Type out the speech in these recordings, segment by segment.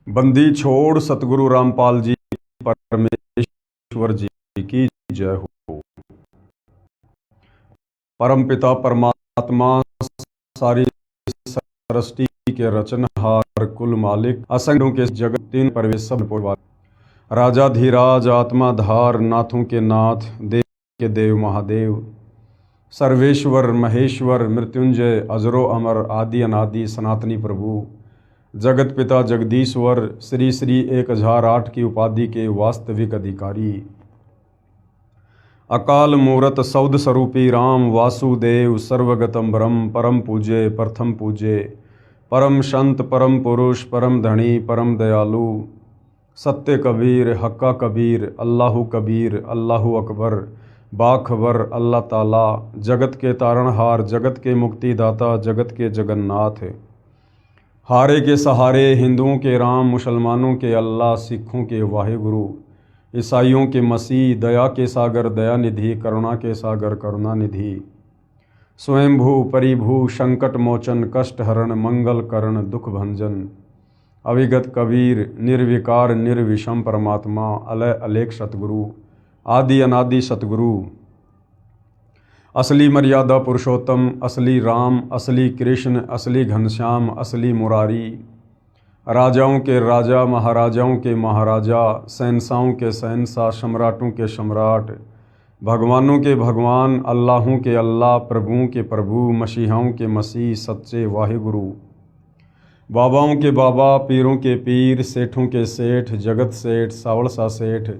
बंदी छोड़ सतगुरु रामपाल जी परमेश्वर जी की जय हो। परम पिता परमात्मा सारी सृष्टि के रचनहार कुल मालिक असंख्यों के जगत तीन परवेश सब राजा धीराज आत्मा धार नाथों के नाथ देव के देव महादेव सर्वेश्वर महेश्वर मृत्युंजय अजरो अमर आदि अनादि सनातनी प्रभु जगत पिता जगदीश्वर श्री श्री 1008 की उपाधि के वास्तविक अधिकारी अकाल मूरत सौद स्वरूपी राम वासुदेव सर्वगतम ब्रह्म परम पूज्य प्रथम पूज्य परम संत परम पुरुष परम धनी परम दयालु सत्य कबीर हक्का कबीर अल्लाहु कबीर अल्लाहु अकबर बाखबर अल्लाह ताला जगत के तारणहार जगत के मुक्तिदाता जगत के जगन्नाथ हारे के सहारे हिंदुओं के राम मुसलमानों के अल्लाह सिखों के वाहिगुरु ईसाइयों के मसीह दया के सागर दयानिधि करुणा के सागर करुणानिधि स्वयंभू परिभू संकट मोचन कष्ट हरण मंगल करण दुख भंजन अविगत कबीर निर्विकार निर्विषम परमात्मा अलय अलेख सतगुरु आदि अनादि सतगुरु असली मर्यादा पुरुषोत्तम असली राम असली कृष्ण असली घनश्याम असली मुरारी राजाओं के राजा महाराजाओं के महाराजा शहंशाहों के शहंशाह सम्राटों के सम्राट भगवानों के भगवान अल्लाहों के अल्लाह प्रभुओं के प्रभु मसीहाओं के मसीह सच्चे वाहिगुरु बाबाओं के बाबा पीरों के पीर सेठों के सेठ जगत सेठ सावड़सा सेठ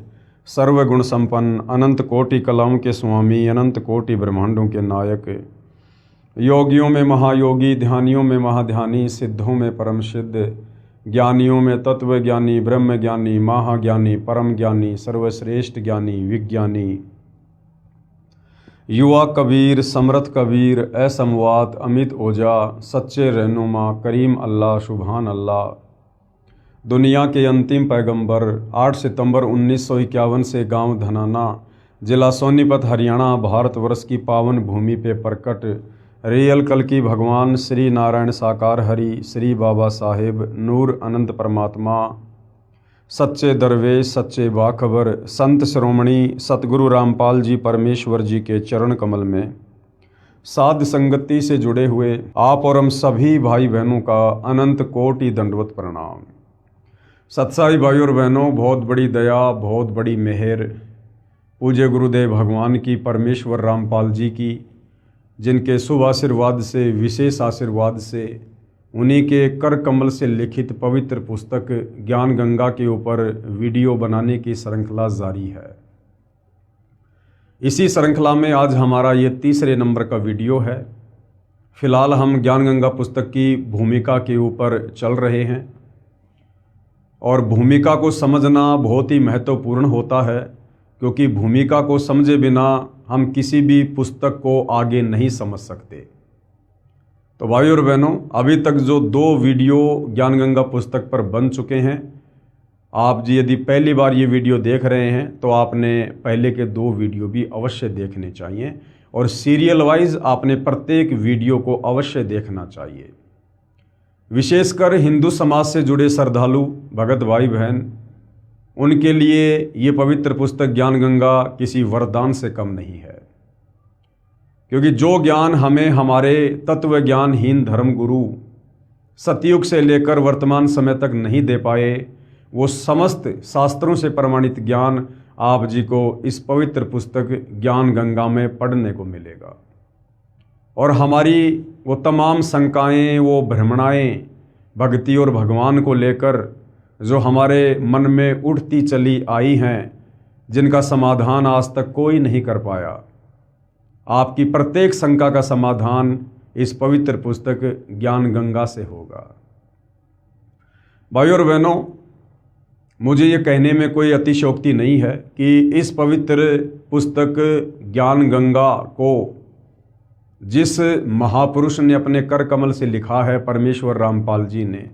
सर्वगुण संपन्न अनंत कोटि कलाओं के स्वामी अनंत कोटि ब्रह्मांडों के नायक योगियों में महायोगी ध्यानियों में महाध्यानी सिद्धों में परम सिद्ध ज्ञानियों में तत्व ज्ञानी ब्रह्म ज्ञानी महाज्ञानी परम ज्ञानी सर्वश्रेष्ठ ज्ञानी विज्ञानी युवा कबीर समर्थ कबीर असमवात अमित ओजा सच्चे रहनुमा करीम अल्लाह सुभान अल्लाह दुनिया के अंतिम पैगंबर 8 सितंबर 1951 से गांव धनाना जिला सोनीपत हरियाणा भारतवर्ष की पावन भूमि पे प्रकट रियल कल की भगवान श्री नारायण साकार हरि श्री बाबा साहेब नूर अनंत परमात्मा सच्चे दरवेश सच्चे बाखबर संत श्रोमणी सतगुरु रामपाल जी परमेश्वर जी के चरण कमल में साध संगति से जुड़े हुए आप और हम सभी भाई बहनों का अनंत कोटि दंडवत प्रणाम। सत्साई भाई और बहनों, बहुत बड़ी दया बहुत बड़ी मेहर पूज्य गुरुदेव भगवान की परमेश्वर रामपाल जी की, जिनके शुभ आशीर्वाद से विशेष आशीर्वाद से उन्हीं के कर कमल से लिखित पवित्र पुस्तक ज्ञान गंगा के ऊपर वीडियो बनाने की श्रृंखला जारी है। इसी श्रृंखला में आज हमारा ये तीसरे नंबर का वीडियो है। फिलहाल हम ज्ञान गंगा पुस्तक की भूमिका के ऊपर चल रहे हैं और भूमिका को समझना बहुत ही महत्वपूर्ण होता है, क्योंकि भूमिका को समझे बिना हम किसी भी पुस्तक को आगे नहीं समझ सकते। तो भाई और बहनों, अभी तक जो 2 वीडियो ज्ञान गंगा पुस्तक पर बन चुके हैं, आप जी यदि पहली बार ये वीडियो देख रहे हैं तो आपने पहले के 2 वीडियो भी अवश्य देखने चाहिए और सीरियल वाइज आपने प्रत्येक वीडियो को अवश्य देखना चाहिए। विशेषकर हिंदू समाज से जुड़े श्रद्धालु भगत भाई बहन, उनके लिए ये पवित्र पुस्तक ज्ञान गंगा किसी वरदान से कम नहीं है, क्योंकि जो ज्ञान हमें हमारे तत्व ज्ञानहीन धर्म गुरु सतयुग से लेकर वर्तमान समय तक नहीं दे पाए, वो समस्त शास्त्रों से प्रमाणित ज्ञान आप जी को इस पवित्र पुस्तक ज्ञान गंगा में पढ़ने को मिलेगा। और हमारी वो तमाम शंकाएं वो भ्रमणाएं भक्ति और भगवान को लेकर जो हमारे मन में उठती चली आई हैं, जिनका समाधान आज तक कोई नहीं कर पाया, आपकी प्रत्येक शंका का समाधान इस पवित्र पुस्तक ज्ञान गंगा से होगा। भाई और बहनों, मुझे ये कहने में कोई अतिशयोक्ति नहीं है कि इस पवित्र पुस्तक ज्ञान गंगा को जिस महापुरुष ने अपने कर कमल से लिखा है, परमेश्वर रामपाल जी ने,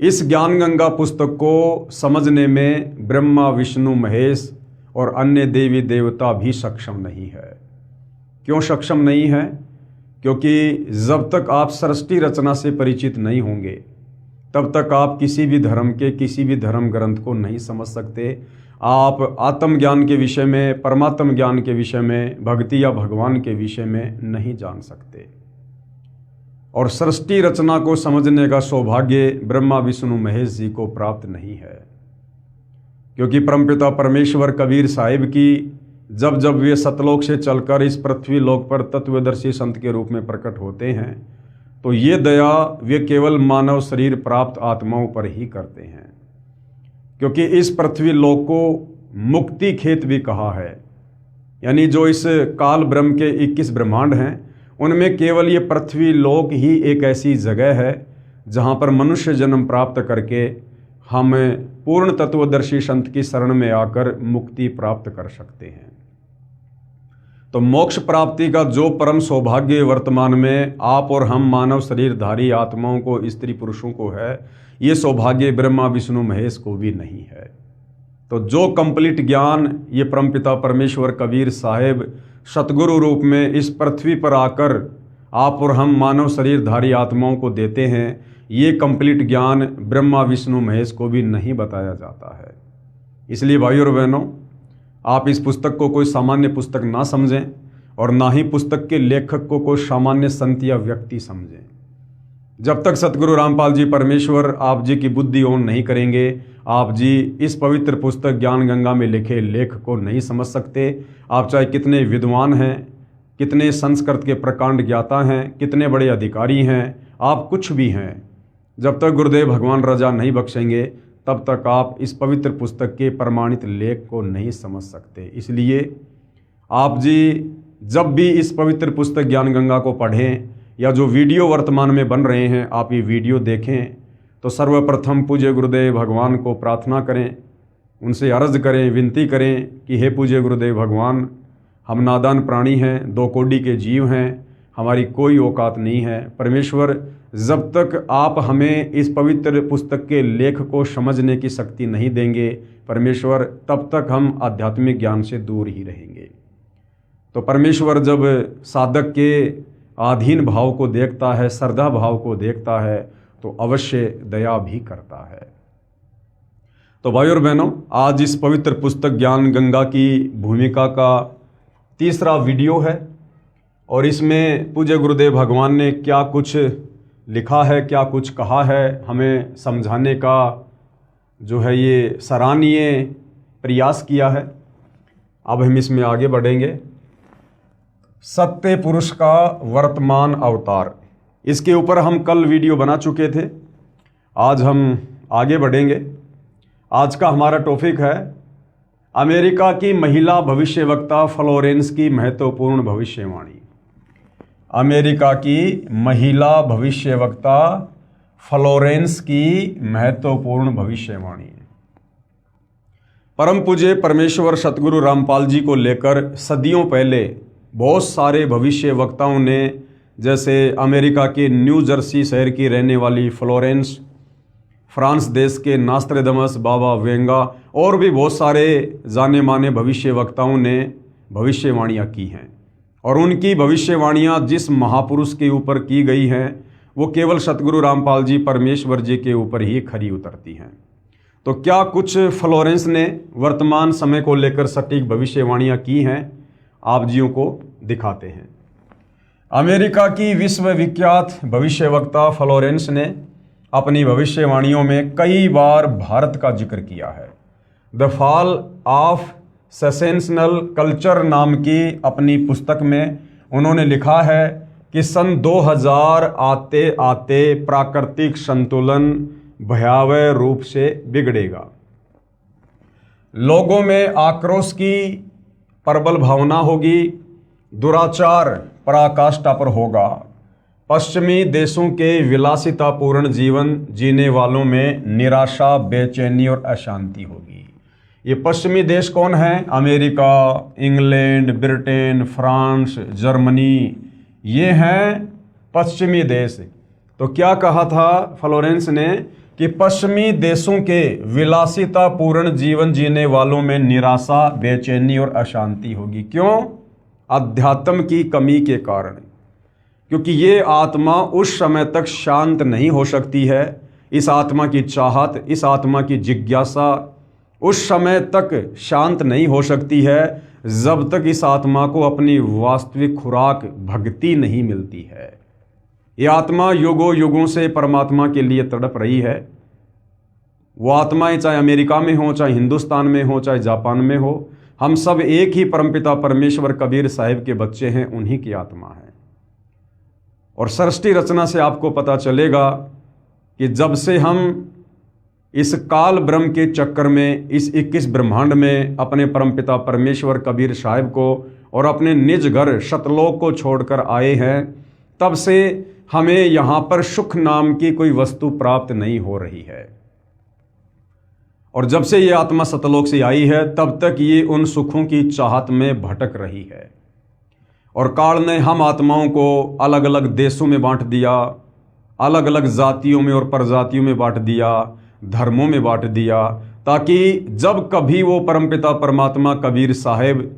इस ज्ञान गंगा पुस्तक को समझने में ब्रह्मा विष्णु महेश और अन्य देवी देवता भी सक्षम नहीं है। क्यों सक्षम नहीं है? क्योंकि जब तक आप सृष्टि रचना से परिचित नहीं होंगे तब तक आप किसी भी धर्म के किसी भी धर्म ग्रंथ को नहीं समझ सकते। आप आत्मज्ञान के विषय में, परमात्म ज्ञान के विषय में, भक्ति या भगवान के विषय में नहीं जान सकते। और सृष्टि रचना को समझने का सौभाग्य ब्रह्मा विष्णु महेश जी को प्राप्त नहीं है, क्योंकि परमपिता परमेश्वर कबीर साहिब की जब जब वे सतलोक से चलकर इस पृथ्वी लोक पर तत्वदर्शी संत के रूप में प्रकट होते हैं, तो ये दया वे केवल मानव शरीर प्राप्त आत्माओं पर ही करते हैं। क्योंकि इस पृथ्वी लोक को मुक्ति खेत भी कहा है, यानी जो इस काल ब्रह्म के 21 ब्रह्मांड हैं, उनमें केवल ये पृथ्वी लोक ही एक ऐसी जगह है जहाँ पर मनुष्य जन्म प्राप्त करके हम पूर्ण तत्वदर्शी संत की शरण में आकर मुक्ति प्राप्त कर सकते हैं। तो मोक्ष प्राप्ति का जो परम सौभाग्य वर्तमान में आप और हम मानव शरीरधारी आत्माओं को, स्त्री पुरुषों को है, ये सौभाग्य ब्रह्मा विष्णु महेश को भी नहीं है। तो जो कंप्लीट ज्ञान ये परमपिता परमेश्वर कबीर साहिब सतगुरु रूप में इस पृथ्वी पर आकर आप और हम मानव शरीरधारी आत्माओं को देते हैं, ये कंप्लीट ज्ञान ब्रह्मा विष्णु महेश को भी नहीं बताया जाता है। इसलिए भाइयों और बहनों, आप इस पुस्तक को कोई सामान्य पुस्तक ना समझें और ना ही पुस्तक के लेखक को कोई सामान्य संत या व्यक्ति समझें। जब तक सतगुरु रामपाल जी परमेश्वर आप जी की बुद्धि ऑन नहीं करेंगे, आप जी इस पवित्र पुस्तक ज्ञान गंगा में लिखे लेख को नहीं समझ सकते। आप चाहे कितने विद्वान हैं, कितने संस्कृत के प्रकांड ज्ञाता हैं, कितने बड़े अधिकारी हैं, आप कुछ भी हैं, जब तक गुरुदेव भगवान रजा नहीं बख्शेंगे तब तक आप इस पवित्र पुस्तक के प्रमाणित लेख को नहीं समझ सकते। इसलिए आप जी जब भी इस पवित्र पुस्तक ज्ञान गंगा को पढ़ें या जो वीडियो वर्तमान में बन रहे हैं आप ये वीडियो देखें, तो सर्वप्रथम पूज्य गुरुदेव भगवान को प्रार्थना करें, उनसे अर्ज करें, विनती करें कि हे पूज्य गुरुदेव भगवान, हम नादान प्राणी हैं, 2 कोटि के जीव हैं, हमारी कोई औकात नहीं है। परमेश्वर, जब तक आप हमें इस पवित्र पुस्तक के लेख को समझने की शक्ति नहीं देंगे परमेश्वर, तब तक हम आध्यात्मिक ज्ञान से दूर ही रहेंगे। तो परमेश्वर जब साधक के आधीन भाव को देखता है, श्रद्धा भाव को देखता है, तो अवश्य दया भी करता है। तो भाइयों और बहनों, आज इस पवित्र पुस्तक ज्ञान गंगा की भूमिका का तीसरा वीडियो है और इसमें पूज्य गुरुदेव भगवान ने क्या कुछ लिखा है, क्या कुछ कहा है, हमें समझाने का जो है ये सराहनीय प्रयास किया है। अब हम इसमें आगे बढ़ेंगे। सत्य पुरुष का वर्तमान अवतार, इसके ऊपर हम कल वीडियो बना चुके थे। आज हम आगे बढ़ेंगे। आज का हमारा टॉपिक है अमेरिका की महिला भविष्यवक्ता फ्लोरेंस की महत्वपूर्ण भविष्यवाणी। अमेरिका की महिला भविष्यवक्ता फ्लोरेंस की महत्वपूर्ण भविष्यवाणी। परम पूज्य परमेश्वर सतगुरु रामपाल जी को लेकर सदियों पहले बहुत सारे भविष्यवक्ताओं ने, जैसे अमेरिका के न्यू जर्सी शहर की रहने वाली फ्लोरेंस, फ्रांस देश के नास्ट्रेडमस, बाबा वेंगा और भी बहुत सारे जाने माने भविष्यवक्ताओं ने भविष्यवाणियाँ की हैं। और उनकी भविष्यवाणियाँ जिस महापुरुष के ऊपर की गई हैं वो केवल सतगुरु रामपाल जी परमेश्वर जी के ऊपर ही खरी उतरती हैं। तो क्या कुछ फ्लोरेंस ने वर्तमान समय को लेकर सटीक भविष्यवाणियाँ की हैं, आप जियों को दिखाते हैं। अमेरिका की विश्वविख्यात भविष्यवक्ता फ्लोरेंस ने अपनी भविष्यवाणियों में कई बार भारत का जिक्र किया है। द फॉल ऑफ सेसेशनल कल्चर नाम की अपनी पुस्तक में उन्होंने लिखा है कि सन 2000 आते आते प्राकृतिक संतुलन भयावह रूप से बिगड़ेगा। लोगों में आक्रोश की प्रबल भावना होगी, दुराचार पराकाष्ठा पर होगा। पश्चिमी देशों के विलासितापूर्ण जीवन जीने वालों में निराशा, बेचैनी और अशांति होगी। ये पश्चिमी देश कौन है? America, England, Britain, France, Germany, ये हैं पश्चिमी देश। तो क्या कहा था फ्लोरेंस ने कि पश्चिमी देशों के विलासितापूर्ण जीवन जीने वालों में निराशा, बेचैनी और अशांति होगी। क्यों? अध्यात्म की कमी के कारण, क्योंकि ये आत्मा उस समय तक शांत नहीं हो सकती है। इस आत्मा की चाहत, इस आत्मा की जिज्ञासा उस समय तक शांत नहीं हो सकती है जब तक इस आत्मा को अपनी वास्तविक खुराक भक्ति नहीं मिलती है। ये आत्मा युगों युगों से परमात्मा के लिए तड़प रही है। वो आत्माएं चाहे अमेरिका में हो, चाहे हिंदुस्तान में हो, चाहे जापान में हो, हम सब एक ही परमपिता परमेश्वर कबीर साहिब के बच्चे हैं, उन्हीं की आत्मा है। और सृष्टि रचना से आपको पता चलेगा कि जब से हम इस काल ब्रह्म के चक्कर में, इस 21 ब्रह्मांड में अपने परमपिता परमेश्वर कबीर साहिब को और अपने निज घर सतलोक को छोड़कर आए हैं, तब से हमें यहाँ पर सुख नाम की कोई वस्तु प्राप्त नहीं हो रही है। और जब से ये आत्मा सतलोक से आई है तब तक ये उन सुखों की चाहत में भटक रही है। और काल ने हम आत्माओं को अलग अलग देशों में बांट दिया, अलग अलग जातियों में और प्रजातियों में बांट दिया, धर्मों में बांट दिया, ताकि जब कभी वो परमपिता परमात्मा कबीर साहिब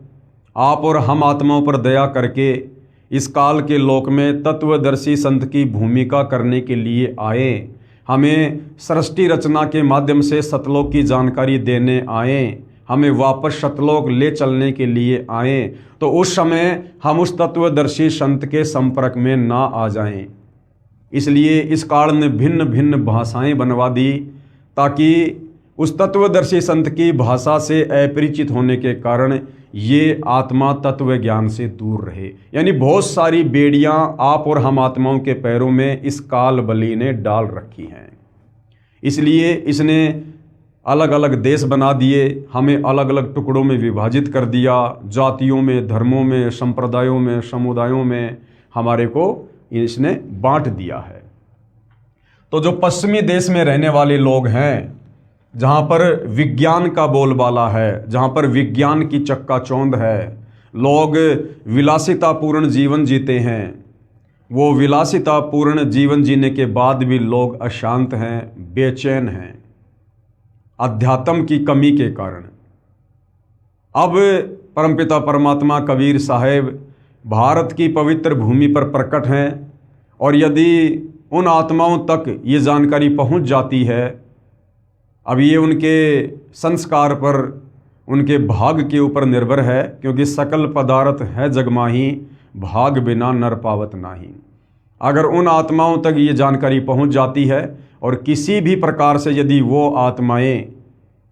आप और हम आत्माओं पर दया करके इस काल के लोक में तत्वदर्शी संत की भूमिका करने के लिए आए, हमें सृष्टि रचना के माध्यम से सतलोक की जानकारी देने आए, हमें वापस सतलोक ले चलने के लिए आए, तो उस समय हम उस तत्वदर्शी संत के संपर्क में ना आ जाएं। इसलिए इस काल ने भिन्न भिन्न भाषाएं बनवा दी ताकि उस तत्वदर्शी संत की भाषा से अपरिचित होने के कारण ये आत्मा तत्व ज्ञान से दूर रहे। यानी बहुत सारी बेड़ियां आप और हम आत्माओं के पैरों में इस काल बली ने डाल रखी हैं। इसलिए इसने अलग अलग देश बना दिए, हमें अलग अलग टुकड़ों में विभाजित कर दिया, जातियों में, धर्मों में, संप्रदायों में, समुदायों में हमारे को इसने बांट दिया है। तो जो पश्चिमी देश में रहने वाले लोग हैं, जहाँ पर विज्ञान का बोलबाला है, जहाँ पर विज्ञान की चक्काचौंध है, लोग विलासितापूर्ण जीवन जीते हैं, वो विलासितापूर्ण जीवन जीने के बाद भी लोग अशांत हैं, बेचैन हैं अध्यात्म की कमी के कारण। अब परमपिता परमात्मा कबीर साहिब भारत की पवित्र भूमि पर प्रकट हैं, और यदि उन आत्माओं तक ये जानकारी पहुंच जाती है, अब ये उनके संस्कार पर, उनके भाग के ऊपर निर्भर है, क्योंकि सकल पदार्थ है जगमाही, भाग बिना नर पावत नाही। अगर उन आत्माओं तक ये जानकारी पहुंच जाती है और किसी भी प्रकार से यदि वो आत्माएं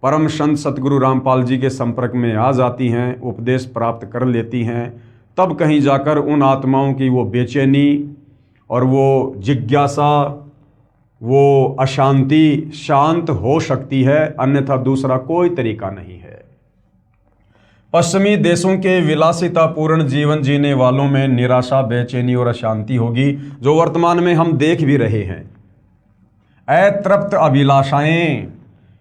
परम संत सतगुरु रामपाल जी के संपर्क में आ जाती हैं, उपदेश प्राप्त कर लेती हैं, तब कहीं जाकर उन आत्माओं की वो बेचैनी और वो जिज्ञासा, वो अशांति शांत हो सकती है, अन्यथा दूसरा कोई तरीका नहीं है। पश्चिमी देशों के विलासितापूर्ण जीवन जीने वालों में निराशा, बेचैनी और अशांति होगी, जो वर्तमान में हम देख भी रहे हैं। अतृप्त अभिलाषाएं,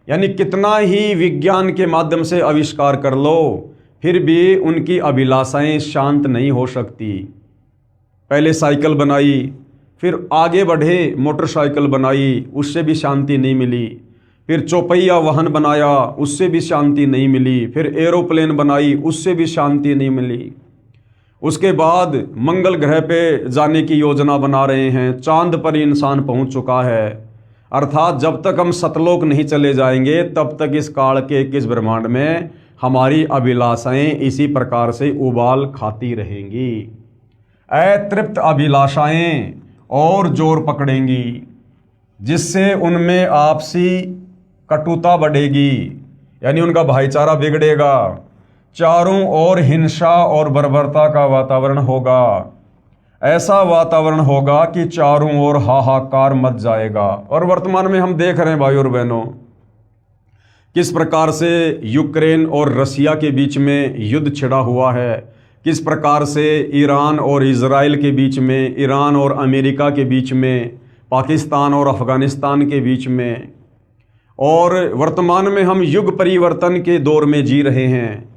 यानी कितना ही विज्ञान के माध्यम से आविष्कार कर लो, फिर भी उनकी अभिलाषाएं शांत नहीं हो सकती। पहले साइकिल बनाई, फिर आगे बढ़े मोटरसाइकिल बनाई, उससे भी शांति नहीं मिली। फिर चौपहिया वाहन बनाया, उससे भी शांति नहीं मिली। फिर एरोप्लेन बनाई, उससे भी शांति नहीं मिली। उसके बाद मंगल ग्रह पे जाने की योजना बना रहे हैं, चांद पर इंसान पहुंच चुका है। अर्थात जब तक हम सतलोक नहीं चले जाएंगे तब तक इस काल के 21 ब्रह्मांड में हमारी अभिलाषाएं इसी प्रकार से उबाल खाती रहेंगी। अतृप्त अभिलाषाएं और जोर पकड़ेंगी, जिससे उनमें आपसी कटुता बढ़ेगी, यानी उनका भाईचारा बिगड़ेगा। चारों ओर हिंसा और बर्बरता का वातावरण होगा। ऐसा वातावरण होगा कि चारों ओर हाहाकार मच जाएगा। और वर्तमान में हम देख रहे हैं भाई और बहनों, किस प्रकार से यूक्रेन और रसिया के बीच में युद्ध छिड़ा हुआ है, किस प्रकार से ईरान और इजराइल के बीच में, ईरान और अमेरिका के बीच में, पाकिस्तान और अफ़गानिस्तान के बीच में। और वर्तमान में हम युग परिवर्तन के दौर में जी रहे हैं,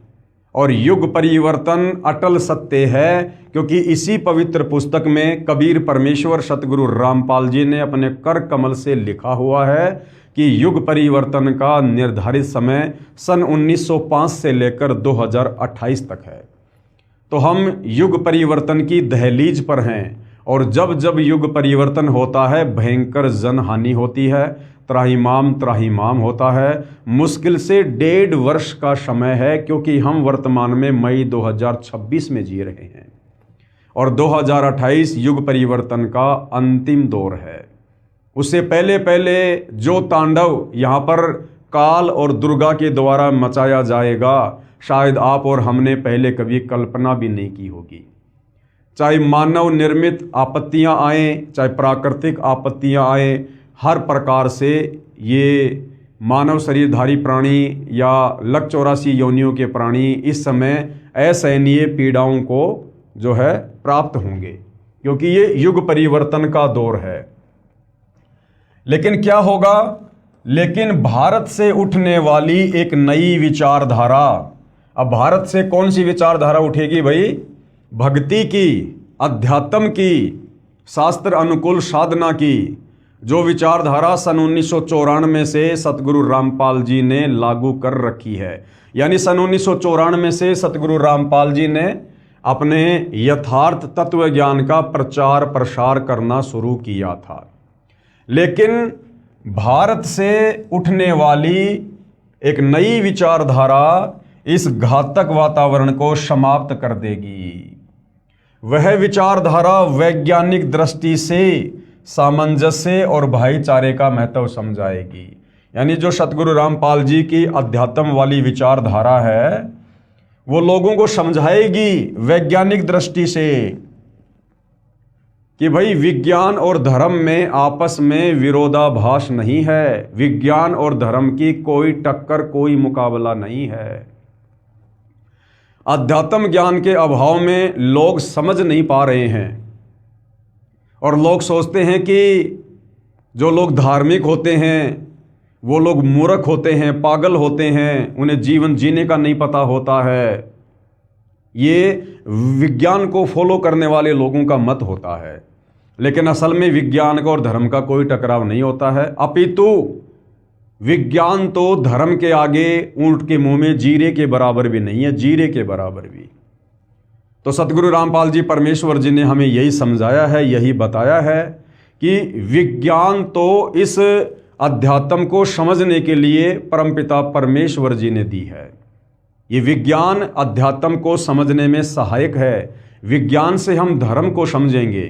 और युग परिवर्तन अटल सत्य है, क्योंकि इसी पवित्र पुस्तक में कबीर परमेश्वर सतगुरु रामपाल जी ने अपने कर कमल से लिखा हुआ है कि युग परिवर्तन का निर्धारित समय सन 1905 से लेकर 2028 तक है। तो हम युग परिवर्तन की दहलीज पर हैं, और जब जब युग परिवर्तन होता है भयंकर जनहानि होती है, त्राहिमाम त्राहिमाम होता है। मुश्किल से 1.5 वर्ष का समय है, क्योंकि हम वर्तमान में मई 2026 में जी रहे हैं और 2028 युग परिवर्तन का अंतिम दौर है। उससे पहले पहले जो तांडव यहाँ पर काल और दुर्गा के द्वारा मचाया जाएगा, शायद आप और हमने पहले कभी कल्पना भी नहीं की होगी। चाहे मानव निर्मित आपत्तियां आए, चाहे प्राकृतिक आपत्तियां आए, हर प्रकार से ये मानव शरीरधारी प्राणी या लक 84 योनियों के प्राणी इस समय असहनीय पीड़ाओं को जो है प्राप्त होंगे, क्योंकि ये युग परिवर्तन का दौर है। लेकिन क्या होगा? लेकिन भारत से उठने वाली एक नई विचारधारा, अब भारत से कौन सी विचारधारा उठेगी भाई? भक्ति की, अध्यात्म की, शास्त्र अनुकूल साधना की, जो विचारधारा सन 1994 से सतगुरु रामपाल जी ने लागू कर रखी है। यानी सन 1994 से सतगुरु रामपाल जी ने अपने यथार्थ तत्व ज्ञान का प्रचार प्रसार करना शुरू किया था। लेकिन भारत से उठने वाली एक नई विचारधारा इस घातक वातावरण को समाप्त कर देगी। वह विचारधारा वैज्ञानिक दृष्टि से सामंजस्य और भाईचारे का महत्व समझाएगी। यानी जो सतगुरु रामपाल जी की अध्यात्म वाली विचारधारा है, वो लोगों को समझाएगी वैज्ञानिक दृष्टि से कि भाई विज्ञान और धर्म में आपस में विरोधाभास नहीं है, विज्ञान और धर्म की कोई टक्कर, कोई मुकाबला नहीं है। अध्यात्म ज्ञान के अभाव में लोग समझ नहीं पा रहे हैं और लोग सोचते हैं कि जो लोग धार्मिक होते हैं वो लोग मूर्ख होते हैं, पागल होते हैं, उन्हें जीवन जीने का नहीं पता होता है। ये विज्ञान को फॉलो करने वाले लोगों का मत होता है। लेकिन असल में विज्ञान का और धर्म का कोई टकराव नहीं होता है, अपितु विज्ञान तो धर्म के आगे ऊंट के मुंह में जीरे के बराबर भी नहीं है, जीरे के बराबर भी। तो सतगुरु रामपाल जी परमेश्वर जी ने हमें यही समझाया है, यही बताया है कि विज्ञान तो इस अध्यात्म को समझने के लिए परमपिता परमेश्वर जी ने दी है। ये विज्ञान अध्यात्म को समझने में सहायक है। विज्ञान से हम धर्म को समझेंगे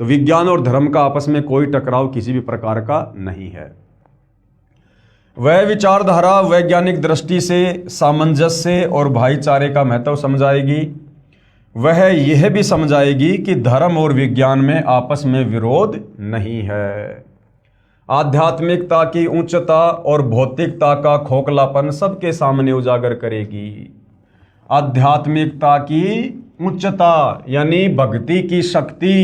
तो विज्ञान और धर्म का आपस में कोई टकराव किसी भी प्रकार का नहीं है। वह विचारधारा वैज्ञानिक दृष्टि से सामंजस्य और भाईचारे का महत्व समझाएगी। वह यह भी समझाएगी कि धर्म और विज्ञान में आपस में विरोध नहीं है। आध्यात्मिकता की उच्चता और भौतिकता का खोखलापन सबके सामने उजागर करेगी। आध्यात्मिकता की उच्चता यानी भक्ति की शक्ति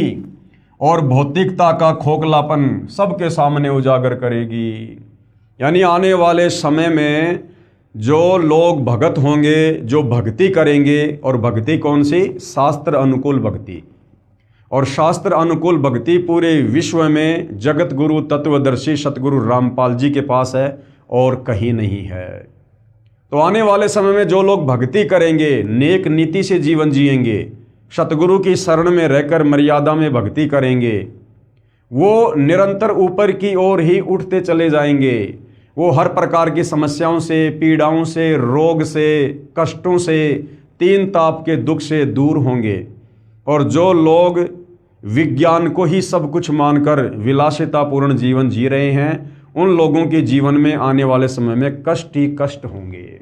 और भौतिकता का खोखलापन सबके सामने उजागर करेगी। यानी आने वाले समय में जो लोग भगत होंगे, जो भक्ति करेंगे, और भक्ति कौन सी? शास्त्र अनुकूल भक्ति। और शास्त्र अनुकूल भक्ति पूरे विश्व में जगत गुरु तत्वदर्शी सतगुरु रामपाल जी के पास है और कहीं नहीं है। तो आने वाले समय में जो लोग भक्ति करेंगे, नेक नीति से जीवन जिएंगे, सतगुरु की शरण में रहकर मर्यादा में भक्ति करेंगे, वो निरंतर ऊपर की ओर ही उठते चले जाएंगे। वो हर प्रकार की समस्याओं से, पीड़ाओं से, रोग से, कष्टों से, तीन ताप के दुख से दूर होंगे। और जो लोग विज्ञान को ही सब कुछ मानकर विलासितापूर्ण जीवन जी रहे हैं, उन लोगों के जीवन में आने वाले समय में कष्ट ही कष्ट होंगे।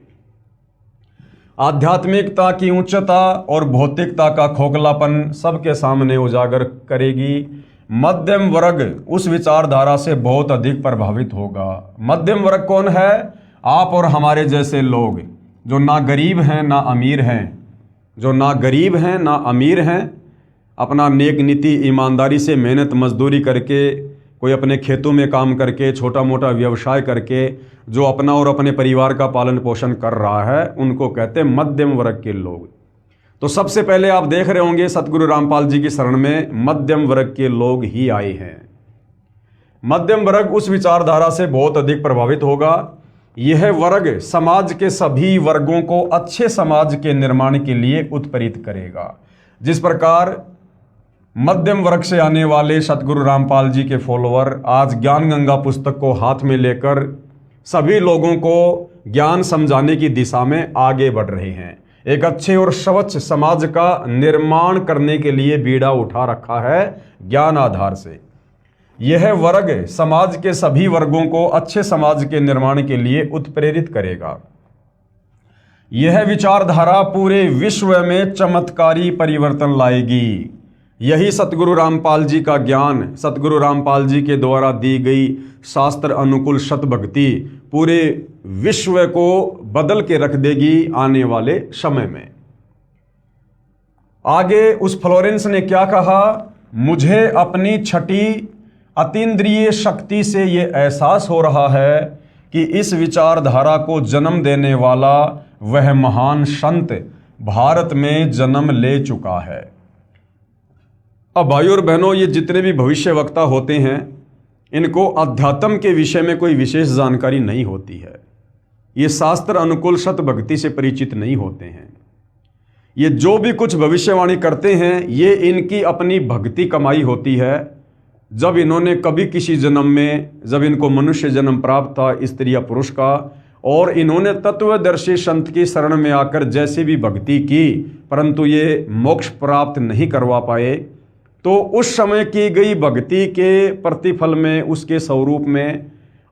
आध्यात्मिकता की उच्चता और भौतिकता का खोखलापन सबके सामने उजागर करेगी। मध्यम वर्ग उस विचारधारा से बहुत अधिक प्रभावित होगा। मध्यम वर्ग कौन है? आप और हमारे जैसे लोग, जो ना गरीब हैं ना अमीर हैं, जो ना गरीब हैं ना अमीर हैं, अपना नेक नीति ईमानदारी से मेहनत मजदूरी करके, कोई अपने खेतों में काम करके, छोटा मोटा व्यवसाय करके जो अपना और अपने परिवार का पालन पोषण कर रहा है, उनको कहते हैं मध्यम वर्ग के लोग। तो सबसे पहले आप देख रहे होंगे सतगुरु रामपाल जी की शरण में मध्यम वर्ग के लोग ही आए हैं। मध्यम वर्ग उस विचारधारा से बहुत अधिक प्रभावित होगा। यह वर्ग समाज के सभी वर्गों को अच्छे समाज के निर्माण के लिए उत्प्रेरित करेगा। जिस प्रकार मध्यम वर्ग से आने वाले सतगुरु रामपाल जी के फॉलोअर आज ज्ञान गंगा पुस्तक को हाथ में लेकर सभी लोगों को ज्ञान समझाने की दिशा में आगे बढ़ रहे हैं। एक अच्छे और स्वच्छ समाज का निर्माण करने के लिए बीड़ा उठा रखा है ज्ञान आधार से। यह वर्ग समाज के सभी वर्गों को अच्छे समाज के निर्माण के लिए उत्प्रेरित करेगा। यह विचारधारा पूरे विश्व में चमत्कारी परिवर्तन लाएगी। यही सतगुरु रामपाल जी का ज्ञान, सतगुरु रामपाल जी के द्वारा दी गई शास्त्र अनुकूल सत भक्ति पूरे विश्व को बदल के रख देगी आने वाले समय में। आगे उस फ्लोरेंस ने क्या कहा, मुझे अपनी छठी अतीन्द्रिय शक्ति से यह एहसास हो रहा है कि इस विचारधारा को जन्म देने वाला वह महान संत भारत में जन्म ले चुका है। अब भाइयों और बहनों, ये जितने भी भविष्य वक्ता होते हैं इनको अध्यात्म के विषय में कोई विशेष जानकारी नहीं होती है। ये शास्त्र अनुकूल सत भक्ति से परिचित नहीं होते हैं। ये जो भी कुछ भविष्यवाणी करते हैं ये इनकी अपनी भक्ति कमाई होती है। जब इन्होंने कभी किसी जन्म में, जब इनको मनुष्य जन्म प्राप्त था स्त्री या पुरुष का, और इन्होंने तत्वदर्शी संत की शरण में आकर जैसी भी भक्ति की परंतु ये मोक्ष प्राप्त नहीं करवा पाए, तो उस समय की गई भक्ति के प्रतिफल में, उसके स्वरूप में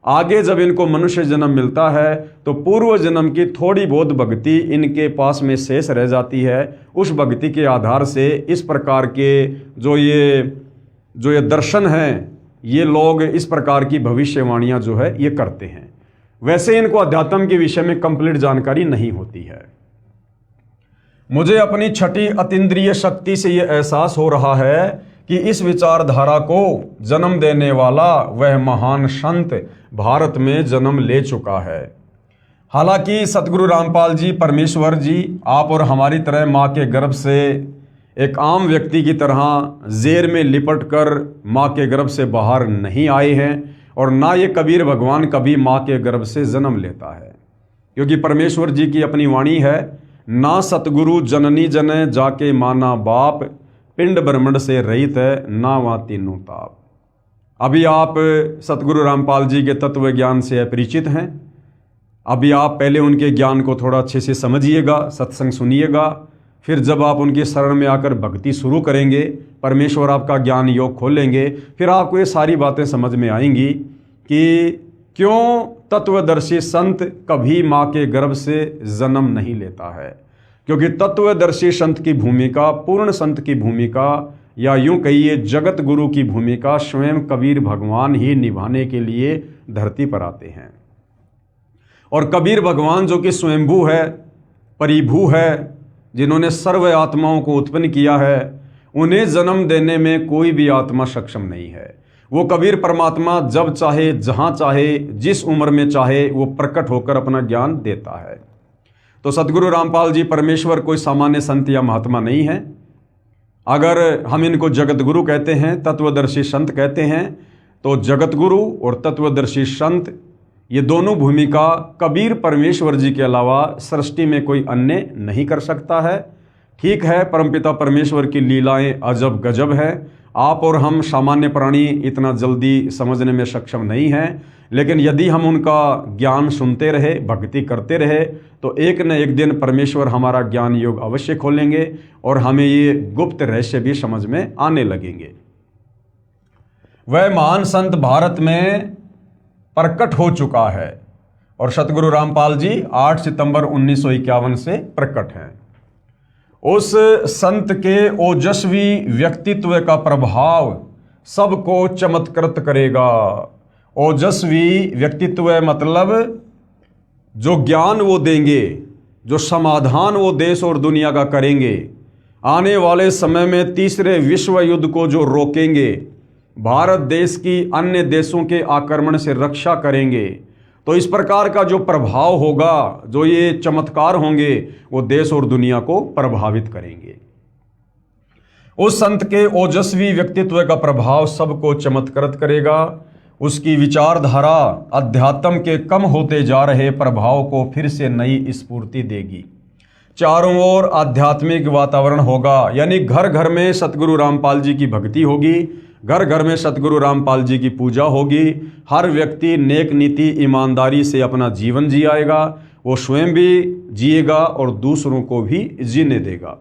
आगे जब इनको मनुष्य जन्म मिलता है तो पूर्व जन्म की थोड़ी बहुत भक्ति इनके पास में शेष रह जाती है। उस भक्ति के आधार से इस प्रकार के जो ये दर्शन हैं, ये लोग इस प्रकार की भविष्यवाणियां जो है ये करते हैं। वैसे इनको अध्यात्म के विषय में कंप्लीट जानकारी नहीं होती है। मुझे अपनी छठी अतीन्द्रिय शक्ति से यह एहसास हो रहा है कि इस विचारधारा को जन्म देने वाला वह महान संत भारत में जन्म ले चुका है। हालांकि सतगुरु रामपाल जी, परमेश्वर जी, आप और हमारी तरह माँ के गर्भ से एक आम व्यक्ति की तरह जेर में लिपट कर माँ के गर्भ से बाहर नहीं आए हैं, और ना ये कबीर भगवान कभी माँ के गर्भ से जन्म लेता है, क्योंकि परमेश्वर जी की अपनी वाणी है, ना सतगुरु जननी जने जाके माना बाप, पिंड ब्रह्मंड से रहित है ना वहाँ तीनों ताप। अभी आप सतगुरु रामपाल जी के तत्व ज्ञान से अपरिचित हैं। अभी आप पहले उनके ज्ञान को थोड़ा अच्छे से समझिएगा, सत्संग सुनिएगा, फिर जब आप उनके शरण में आकर भक्ति शुरू करेंगे, परमेश्वर आपका ज्ञान योग खोलेंगे, फिर आपको ये सारी बातें समझ में आएंगी कि क्यों तत्वदर्शी संत कभी माँ के गर्भ से जन्म नहीं लेता है। क्योंकि तत्वदर्शी संत की भूमिका, पूर्ण संत की भूमिका, या यूं कहिए जगत गुरु की भूमिका स्वयं कबीर भगवान ही निभाने के लिए धरती पर आते हैं। और कबीर भगवान जो कि स्वयंभू है, परिभू है, जिन्होंने सर्व आत्माओं को उत्पन्न किया है, उन्हें जन्म देने में कोई भी आत्मा सक्षम नहीं है। वो कबीर परमात्मा जब चाहे, जहाँ चाहे, जिस उम्र में चाहे वो प्रकट होकर अपना ज्ञान देता है। तो सतगुरु रामपाल जी परमेश्वर कोई सामान्य संत या महात्मा नहीं है। अगर हम इनको जगत गुरु कहते हैं, तत्वदर्शी संत कहते हैं, तो जगत गुरु और तत्वदर्शी संत ये दोनों भूमिका कबीर परमेश्वर जी के अलावा सृष्टि में कोई अन्य नहीं कर सकता है। ठीक है, परमपिता परमेश्वर की लीलाएं अजब गजब है। आप और हम सामान्य प्राणी इतना जल्दी समझने में सक्षम नहीं हैं, लेकिन यदि हम उनका ज्ञान सुनते रहे, भक्ति करते रहे, तो एक न एक दिन परमेश्वर हमारा ज्ञान योग अवश्य खोलेंगे और हमें ये गुप्त रहस्य भी समझ में आने लगेंगे। वह महान संत भारत में प्रकट हो चुका है और सतगुरु रामपाल जी 8 सितंबर 1951 से प्रकट हैं। उस संत के ओजस्वी व्यक्तित्व का प्रभाव सबको चमत्कृत करेगा। ओजस्वी व्यक्तित्व मतलब जो ज्ञान वो देंगे, जो समाधान वो देश और दुनिया का करेंगे, आने वाले समय में तीसरे विश्व युद्ध को जो रोकेंगे, भारत देश की अन्य देशों के आक्रमण से रक्षा करेंगे, तो इस प्रकार का जो प्रभाव होगा, जो ये चमत्कार होंगे, वो देश और दुनिया को प्रभावित करेंगे। उस संत के ओजस्वी व्यक्तित्व का प्रभाव सबको चमत्कृत करेगा। उसकी विचारधारा अध्यात्म के कम होते जा रहे प्रभाव को फिर से नई स्फूर्ति देगी। चारों ओर आध्यात्मिक वातावरण होगा, यानी घर घर में सतगुरु रामपाल जी की भक्ति होगी, घर घर में सतगुरु रामपाल जी की पूजा होगी। हर व्यक्ति नेक नीति ईमानदारी से अपना जीवन जिएगा, वो स्वयं भी जिएगा और दूसरों को भी जीने देगा।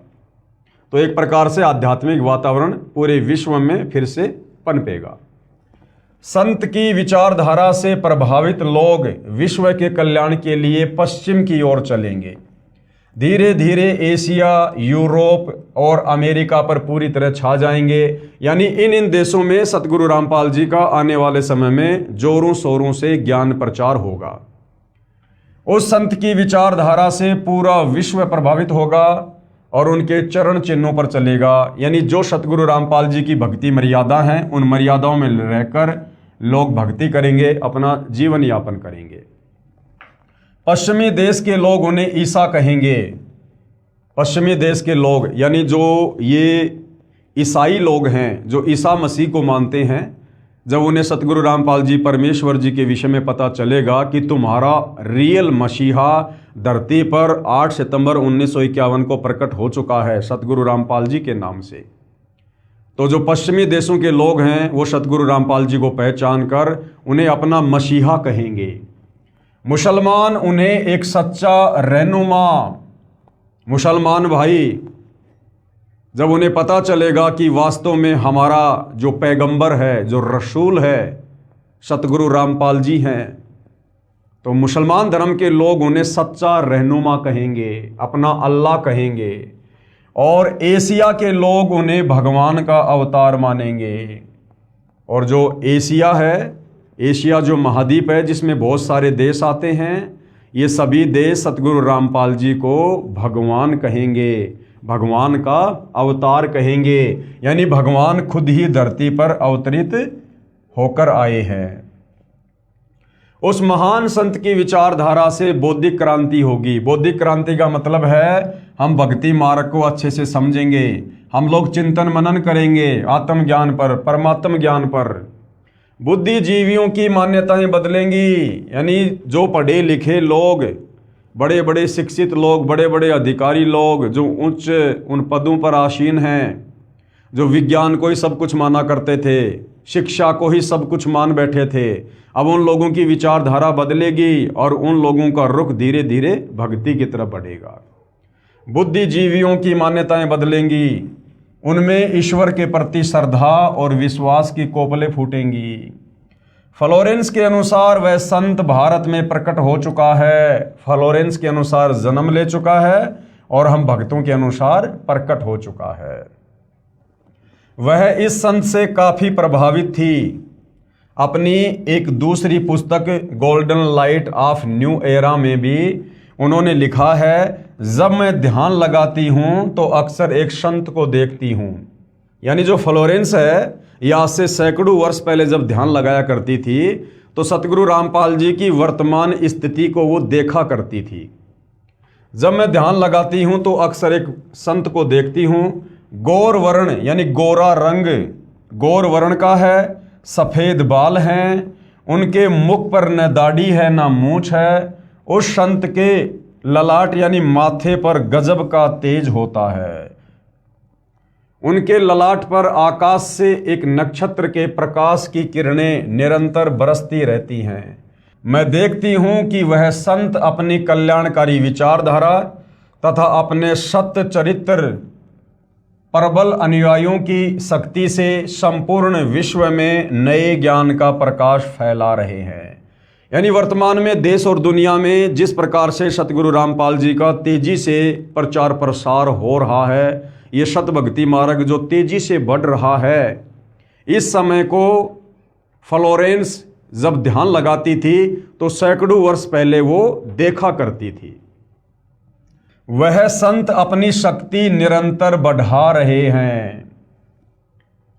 तो एक प्रकार से आध्यात्मिक वातावरण पूरे विश्व में फिर से पनपेगा। संत की विचारधारा से प्रभावित लोग विश्व के कल्याण के लिए पश्चिम की ओर चलेंगे। धीरे धीरे एशिया, यूरोप और अमेरिका पर पूरी तरह छा जाएंगे। यानी इन देशों में सतगुरु रामपाल जी का आने वाले समय में जोरों शोरों से ज्ञान प्रचार होगा। उस संत की विचारधारा से पूरा विश्व प्रभावित होगा और उनके चरण चिन्हों पर चलेगा। यानी जो सतगुरु रामपाल जी की भक्ति मर्यादा हैं, उन मर्यादाओं में रहकर लोग भक्ति करेंगे, अपना जीवन यापन करेंगे। पश्चिमी देश के लोग उन्हें ईसा कहेंगे। पश्चिमी देश के लोग यानी जो ये ईसाई लोग हैं, जो ईसा मसीह को मानते हैं, जब उन्हें सतगुरु रामपाल जी परमेश्वर जी के विषय में पता चलेगा कि तुम्हारा रियल मसीहा धरती पर 8 सितंबर 1951 को प्रकट हो चुका है सतगुरु रामपाल जी के नाम से, तो जो पश्चिमी देशों के लोग हैं वो सतगुरु रामपाल जी को पहचान कर उन्हें अपना मसीहा कहेंगे। मुसलमान उन्हें एक सच्चा रहनुमा, मुसलमान भाई, जब उन्हें पता चलेगा कि वास्तव में हमारा जो पैगंबर है, जो रसूल है, सतगुरु रामपाल जी हैं, तो मुसलमान धर्म के लोग उन्हें सच्चा रहनुमा कहेंगे, अपना अल्लाह कहेंगे। और एशिया के लोग उन्हें भगवान का अवतार मानेंगे। और जो एशिया है, एशिया जो महाद्वीप है जिसमें बहुत सारे देश आते हैं, ये सभी देश सतगुरु रामपाल जी को भगवान कहेंगे, भगवान का अवतार कहेंगे। यानी भगवान खुद ही धरती पर अवतरित होकर आए हैं। उस महान संत की विचारधारा से बौद्धिक क्रांति होगी। बौद्धिक क्रांति का मतलब है हम भक्ति मार्ग को अच्छे से समझेंगे, हम लोग चिंतन मनन करेंगे आत्मज्ञान पर, परमात्म ज्ञान पर। बुद्धिजीवियों की मान्यताएं बदलेंगी। यानी जो पढ़े लिखे लोग, बड़े बड़े शिक्षित लोग, बड़े बड़े अधिकारी लोग जो उच्च उन पदों पर आसीन हैं, जो विज्ञान को ही सब कुछ माना करते थे, शिक्षा को ही सब कुछ मान बैठे थे, अब उन लोगों की विचारधारा बदलेगी और उन लोगों का रुख धीरे धीरे भक्ति की तरफ बढ़ेगा। बुद्धिजीवियों की मान्यताएं बदलेंगी, उनमें ईश्वर के प्रति श्रद्धा और विश्वास की कोपलें फूटेंगी। फ्लोरेंस के अनुसार वह संत भारत में प्रकट हो चुका है। फ्लोरेंस के अनुसार जन्म ले चुका है और हम भक्तों के अनुसार प्रकट हो चुका है। वह इस संत से काफी प्रभावित थी। अपनी एक दूसरी पुस्तक golden light of new era में भी उन्होंने लिखा है, जब मैं ध्यान लगाती हूं तो अक्सर एक संत को देखती हूं। यानी जो फ्लोरेंस है, ये आज से सैकड़ों वर्ष पहले जब ध्यान लगाया करती थी तो सतगुरु रामपाल जी की वर्तमान स्थिति को वो देखा करती थी। जब मैं ध्यान लगाती हूं तो अक्सर एक संत को देखती हूं, गौर वर्ण यानी गोरा रंग, गौर वर्ण का है, सफेद बाल हैं, उनके मुख पर न दाढ़ी है न मूंछ है। उस संत के ललाट यानी माथे पर गजब का तेज होता है। उनके ललाट पर आकाश से एक नक्षत्र के प्रकाश की किरणें निरंतर बरसती रहती हैं। मैं देखती हूं कि वह संत अपनी कल्याणकारी विचारधारा तथा अपने सत्य चरित्र प्रबल अनुयायियों की शक्ति से संपूर्ण विश्व में नए ज्ञान का प्रकाश फैला रहे हैं। यानी वर्तमान में देश और दुनिया में जिस प्रकार से सतगुरु रामपाल जी का तेजी से प्रचार प्रसार हो रहा है, ये सत भक्ति मार्ग जो तेजी से बढ़ रहा है, इस समय को फ्लोरेंस जब ध्यान लगाती थी तो सैकड़ों वर्ष पहले वो देखा करती थी। वह संत अपनी शक्ति निरंतर बढ़ा रहे हैं।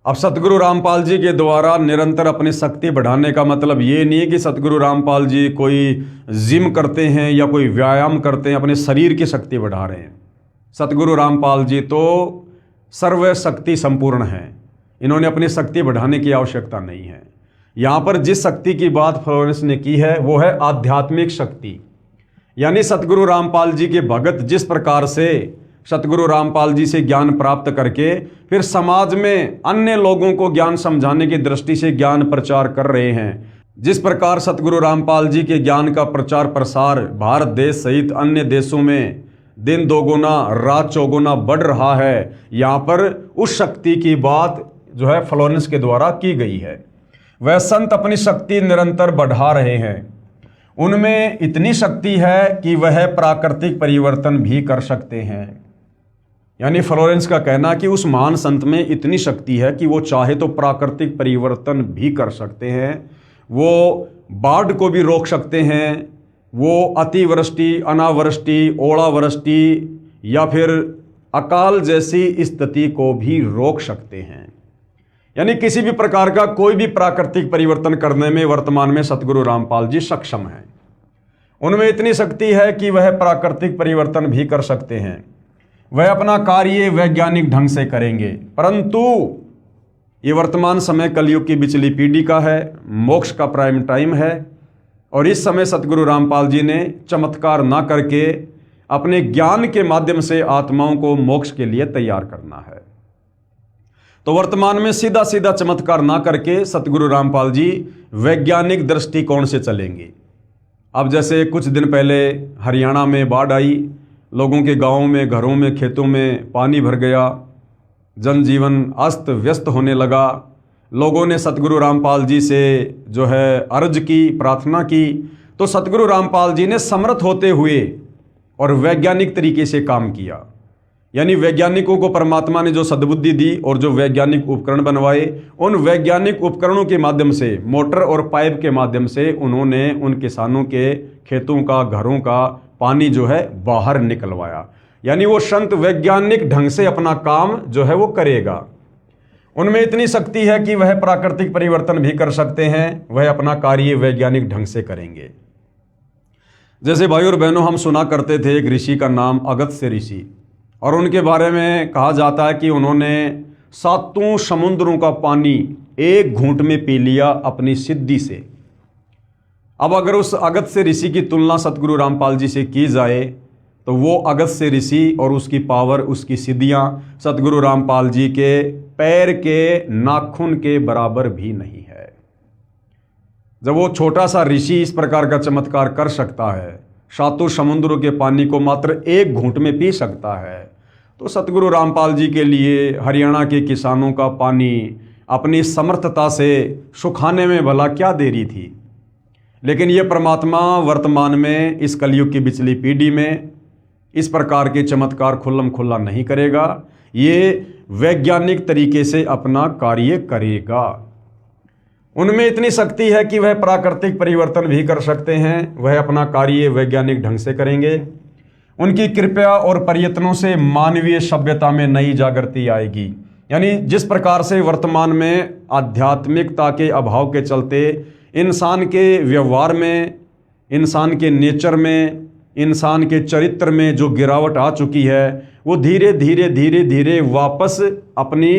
अब सतगुरु रामपाल जी के द्वारा निरंतर अपनी शक्ति बढ़ाने का मतलब ये नहीं है कि सतगुरु रामपाल जी कोई जिम करते हैं या कोई व्यायाम करते हैं, अपने शरीर की शक्ति बढ़ा रहे हैं। सतगुरु रामपाल जी तो सर्वशक्ति संपूर्ण हैं, इन्होंने अपनी शक्ति बढ़ाने की आवश्यकता नहीं है। यहाँ पर जिस शक्ति की बात फ्लोरेंस ने की है वो है आध्यात्मिक शक्ति। यानी सतगुरु रामपाल जी के भगत जिस प्रकार से सतगुरु रामपाल जी से ज्ञान प्राप्त करके फिर समाज में अन्य लोगों को ज्ञान समझाने की दृष्टि से ज्ञान प्रचार कर रहे हैं, जिस प्रकार सतगुरु रामपाल जी के ज्ञान का प्रचार प्रसार भारत देश सहित अन्य देशों में दिन दोगुना रात चौगुना बढ़ रहा है, यहाँ पर उस शक्ति की बात जो है फ्लोरेंस के द्वारा की गई है। वह संत अपनी शक्ति निरंतर बढ़ा रहे हैं, उनमें इतनी शक्ति है कि वह प्राकृतिक परिवर्तन भी कर सकते हैं। यानी फ्लोरेंस का कहना कि उस महान संत में इतनी शक्ति है कि वो चाहे तो प्राकृतिक परिवर्तन भी कर सकते हैं, वो बाढ़ को भी रोक सकते हैं, वो अतिवृष्टि, अनावृष्टि, ओलावृष्टि या फिर अकाल जैसी स्थिति को भी रोक सकते हैं। यानी किसी भी प्रकार का कोई भी प्राकृतिक परिवर्तन करने में वर्तमान में सतगुरु रामपाल जी सक्षम हैं। उनमें इतनी शक्ति है कि वह प्राकृतिक परिवर्तन भी कर सकते हैं। वह अपना कार्य वैज्ञानिक ढंग से करेंगे, परंतु ये वर्तमान समय कलयुग की बिचली पीढ़ी का है, मोक्ष का प्राइम टाइम है, और इस समय सतगुरु रामपाल जी ने चमत्कार ना करके अपने ज्ञान के माध्यम से आत्माओं को मोक्ष के लिए तैयार करना है। तो वर्तमान में सीधा सीधा चमत्कार ना करके सतगुरु रामपाल जी वैज्ञानिक दृष्टिकोण से चलेंगे। अब जैसे कुछ दिन पहले हरियाणा में बाढ़ आई, लोगों के गांवों में, घरों में, खेतों में पानी भर गया, जनजीवन अस्त व्यस्त होने लगा। लोगों ने सतगुरु रामपाल जी से जो है अर्ज की, प्रार्थना की, तो सतगुरु रामपाल जी ने समर्थ होते हुए और वैज्ञानिक तरीके से काम किया। यानी वैज्ञानिकों को परमात्मा ने जो सद्बुद्धि दी और जो वैज्ञानिक उपकरण बनवाए, उन वैज्ञानिक उपकरणों के माध्यम से, मोटर और पाइप के माध्यम से उन्होंने उन किसानों के खेतों का, घरों का पानी जो है बाहर निकलवाया। यानी वो संत वैज्ञानिक ढंग से अपना काम जो है वो करेगा। उनमें इतनी शक्ति है कि वह प्राकृतिक परिवर्तन भी कर सकते हैं, वह अपना कार्य वैज्ञानिक ढंग से करेंगे। जैसे भाई और बहनों, हम सुना करते थे एक ऋषि का नाम अगस्त्य ऋषि, और उनके बारे में कहा जाता है कि उन्होंने 7 समुद्रों का पानी एक घूंट में पी लिया अपनी सिद्धि से। अब अगर उस अगस्त्य ऋषि की तुलना सतगुरु रामपाल जी से की जाए तो वो अगस्त्य ऋषि और उसकी पावर, उसकी सिद्धियां सतगुरु रामपाल जी के पैर के नाखून के बराबर भी नहीं है। जब वो छोटा सा ऋषि इस प्रकार का चमत्कार कर सकता है, 7 समुद्रों के पानी को मात्र एक घूंट में पी सकता है, तो सतगुरु रामपाल जी के लिए हरियाणा के किसानों का पानी अपनी समर्थता से सुखाने में भला क्या देरी थी। लेकिन ये परमात्मा वर्तमान में इस कलयुग की बिचली पीढ़ी में इस प्रकार के चमत्कार खुल्लम खुल्ला नहीं करेगा, ये वैज्ञानिक तरीके से अपना कार्य करेगा। उनमें इतनी शक्ति है कि वह प्राकृतिक परिवर्तन भी कर सकते हैं, वह अपना कार्य वैज्ञानिक ढंग से करेंगे। उनकी कृपा और प्रयत्नों से मानवीय सभ्यता में नई जागृति आएगी। यानी जिस प्रकार से वर्तमान में आध्यात्मिकता के अभाव के चलते इंसान के व्यवहार में, इंसान के नेचर में, इंसान के चरित्र में जो गिरावट आ चुकी है, वो धीरे धीरे धीरे धीरे वापस अपनी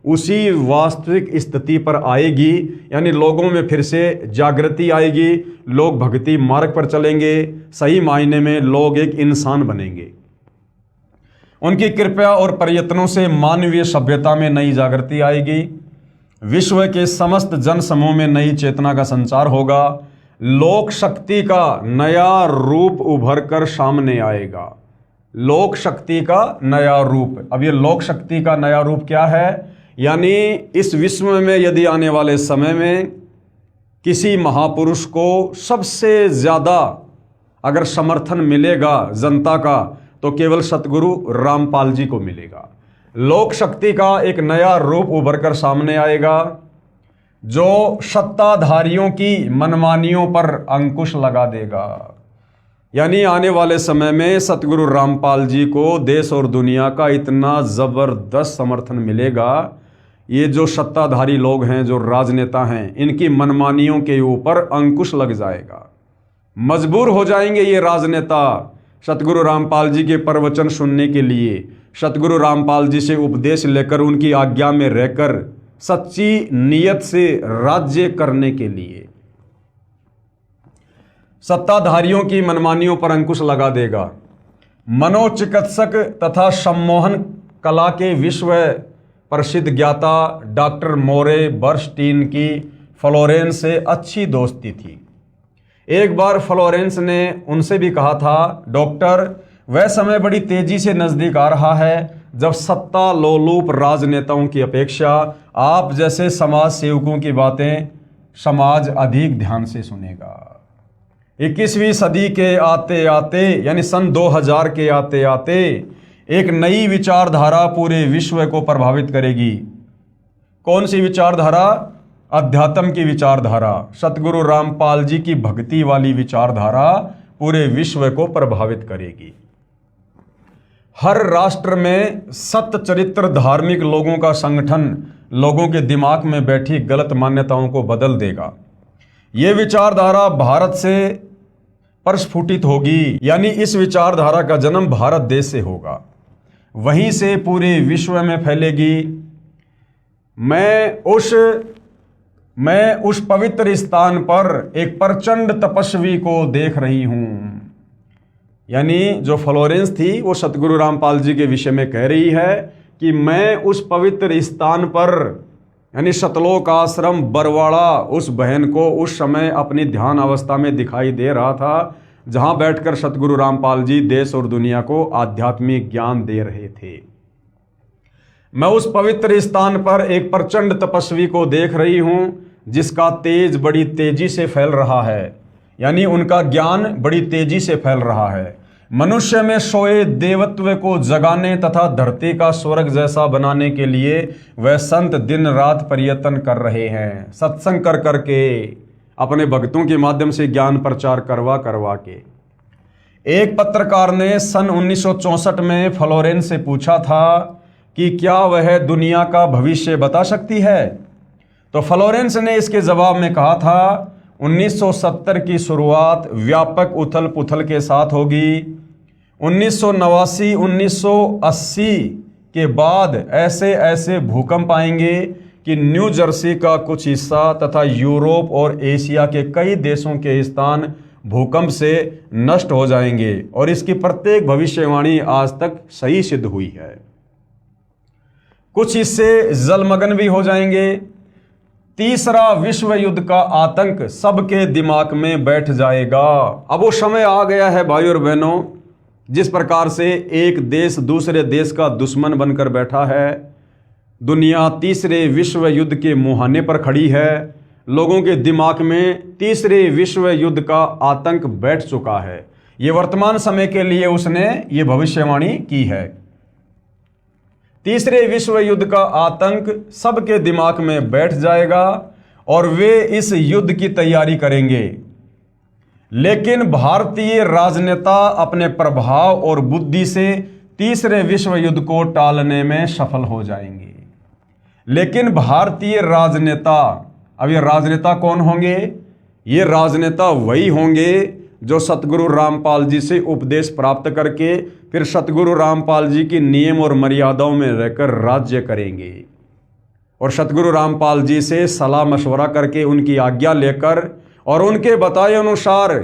उसी वास्तविक स्थिति पर आएगी। यानी लोगों में फिर से जागृति आएगी, लोग भक्ति मार्ग पर चलेंगे, सही मायने में लोग एक इंसान बनेंगे। उनकी कृपा और प्रयत्नों से मानवीय सभ्यता में नई जागृति आएगी, विश्व के समस्त जन समूह में नई चेतना का संचार होगा, लोक शक्ति का नया रूप उभर कर सामने आएगा। लोक शक्ति का नया रूप, अब ये लोक शक्ति का नया रूप क्या है? यानी इस विश्व में यदि आने वाले समय में किसी महापुरुष को सबसे ज़्यादा अगर समर्थन मिलेगा जनता का, तो केवल सतगुरु रामपाल जी को मिलेगा। लोक शक्ति का एक नया रूप उभर कर सामने आएगा, जो सत्ताधारियों की मनमानियों पर अंकुश लगा देगा। यानी आने वाले समय में सतगुरु रामपाल जी को देश और दुनिया का इतना ज़बरदस्त समर्थन मिलेगा, ये जो सत्ताधारी लोग हैं, जो राजनेता हैं, इनकी मनमानियों के ऊपर अंकुश लग जाएगा। मजबूर हो जाएंगे ये राजनेता सतगुरु रामपाल जी के प्रवचन सुनने के लिए, सतगुरु रामपाल जी से उपदेश लेकर उनकी आज्ञा में रहकर सच्ची नीयत से राज्य करने के लिए। सत्ताधारियों की मनमानियों पर अंकुश लगा देगा। मनोचिकित्सक तथा सम्मोहन कला के विश्व प्रसिद्ध ज्ञाता डॉक्टर मोरे बर्नस्टीन की फ्लोरेंस से अच्छी दोस्ती थी। एक बार फ्लोरेंस ने उनसे भी कहा था, डॉक्टर, वह समय बड़ी तेजी से नजदीक आ रहा है जब सत्ता लोलुप राजनेताओं की अपेक्षा आप जैसे समाज सेवकों की बातें समाज अधिक ध्यान से सुनेगा। 21वीं सदी के आते आते यानी सन 2000 के आते आते एक नई विचारधारा पूरे विश्व को प्रभावित करेगी। कौन सी विचारधारा? अध्यात्म की विचारधारा। सतगुरु रामपाल जी की भक्ति वाली विचारधारा पूरे विश्व को प्रभावित करेगी। हर राष्ट्र में सत्य चरित्र धार्मिक लोगों का संगठन लोगों के दिमाग में बैठी गलत मान्यताओं को बदल देगा। ये विचारधारा भारत से प्रस्फुटित होगी, यानी इस विचारधारा का जन्म भारत देश से होगा, वहीं से पूरे विश्व में फैलेगी। मैं उस पवित्र स्थान पर एक प्रचंड तपस्वी को देख रही हूं। यानी जो फ्लोरेंस थी वो सतगुरु रामपाल जी के विषय में कह रही है कि मैं उस पवित्र स्थान पर यानी सतलोक आश्रम बरवाड़ा उस बहन को उस समय अपनी ध्यान अवस्था में दिखाई दे रहा था, जहां बैठकर सतगुरु रामपाल जी देश और दुनिया को आध्यात्मिक ज्ञान दे रहे थे। मैं उस पवित्र स्थान पर एक प्रचंड तपस्वी को देख रही हूं जिसका तेज बड़ी तेजी से फैल रहा है, यानी उनका ज्ञान बड़ी तेजी से फैल रहा है। मनुष्य में सोए देवत्व को जगाने तथा धरती का स्वर्ग जैसा बनाने के लिए वह संत दिन रात प्रयत्न कर रहे हैं, सत्संग कर करके, अपने भक्तों के माध्यम से ज्ञान प्रचार करवा करवा के। एक पत्रकार ने सन 1964 में फ्लोरेंस से पूछा था कि क्या वह दुनिया का भविष्य बता सकती है, तो फ्लोरेंस ने इसके जवाब में कहा था, 1970 की शुरुआत व्यापक उथल पुथल के साथ होगी। 1989, 1980 के बाद ऐसे ऐसे भूकंप आएंगे कि न्यू जर्सी का कुछ हिस्सा तथा यूरोप और एशिया के कई देशों के स्थान भूकंप से नष्ट हो जाएंगे, और इसकी प्रत्येक भविष्यवाणी आज तक सही सिद्ध हुई है। कुछ हिस्से जलमग्न भी हो जाएंगे। तीसरा विश्व युद्ध का आतंक सबके दिमाग में बैठ जाएगा। अब वो समय आ गया है भाई और बहनों, जिस प्रकार से एक देश दूसरे देश का दुश्मन बनकर बैठा है। दुनिया तीसरे विश्व युद्ध के मुहाने पर खड़ी है। लोगों के दिमाग में तीसरे विश्व युद्ध का आतंक बैठ चुका है। ये वर्तमान समय के लिए उसने ये भविष्यवाणी की है। तीसरे विश्व युद्ध का आतंक सबके दिमाग में बैठ जाएगा और वे इस युद्ध की तैयारी करेंगे। लेकिन भारतीय राजनेता अपने प्रभाव और बुद्धि से तीसरे विश्व युद्ध को टालने में सफल हो जाएंगे। लेकिन भारतीय राजनेता, अब ये राजनेता कौन होंगे? ये राजनेता वही होंगे जो सतगुरु रामपाल जी से उपदेश प्राप्त करके फिर सतगुरु रामपाल जी की नियम और मर्यादाओं में रहकर राज्य करेंगे, और सतगुरु रामपाल जी से सलाह मशवरा करके उनकी आज्ञा लेकर और उनके बताए अनुसार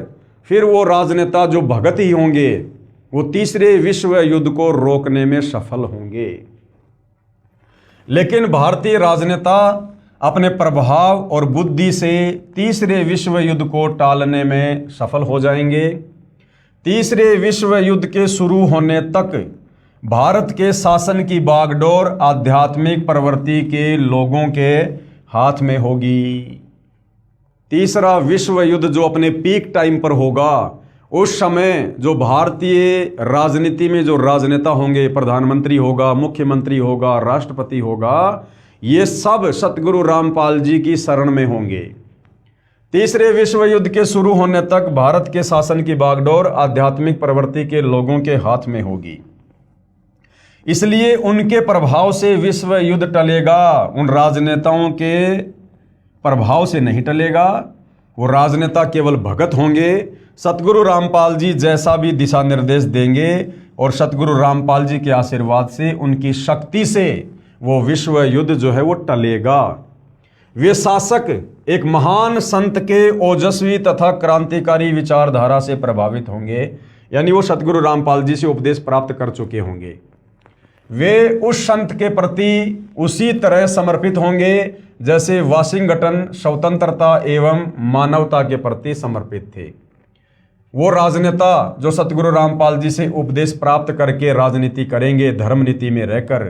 फिर वो राजनेता जो भगत ही होंगे वो तीसरे विश्व युद्ध को रोकने में सफल होंगे। लेकिन भारतीय राजनेता अपने प्रभाव और बुद्धि से तीसरे विश्व युद्ध को टालने में सफल हो जाएंगे। तीसरे विश्व युद्ध के शुरू होने तक भारत के शासन की बागडोर आध्यात्मिक प्रवृत्ति के लोगों के हाथ में होगी। तीसरा विश्व युद्ध जो अपने पीक टाइम पर होगा, उस समय जो भारतीय राजनीति में जो राजनेता होंगे, प्रधानमंत्री होगा, मुख्यमंत्री होगा, राष्ट्रपति होगा, ये सब सतगुरु रामपाल जी की शरण में होंगे। तीसरे विश्व युद्ध के शुरू होने तक भारत के शासन की बागडोर आध्यात्मिक प्रवृत्ति के लोगों के हाथ में होगी। इसलिए उनके प्रभाव से विश्व युद्ध टलेगा, उन राजनेताओं के प्रभाव से नहीं टलेगा। वो राजनेता केवल भगत होंगे। सतगुरु रामपाल जी जैसा भी दिशा निर्देश देंगे और सतगुरु रामपाल जी के आशीर्वाद से, उनकी शक्ति से वो विश्व युद्ध जो है वो टलेगा। वे शासक एक महान संत के ओजस्वी तथा क्रांतिकारी विचारधारा से प्रभावित होंगे, यानी वो सतगुरु रामपाल जी से उपदेश प्राप्त कर चुके होंगे। वे उस संत के प्रति उसी तरह समर्पित होंगे जैसे वाशिंगटन स्वतंत्रता एवं मानवता के प्रति समर्पित थे। वो राजनेता जो सतगुरु रामपाल जी से उपदेश प्राप्त करके राजनीति करेंगे धर्म नीति में रहकर,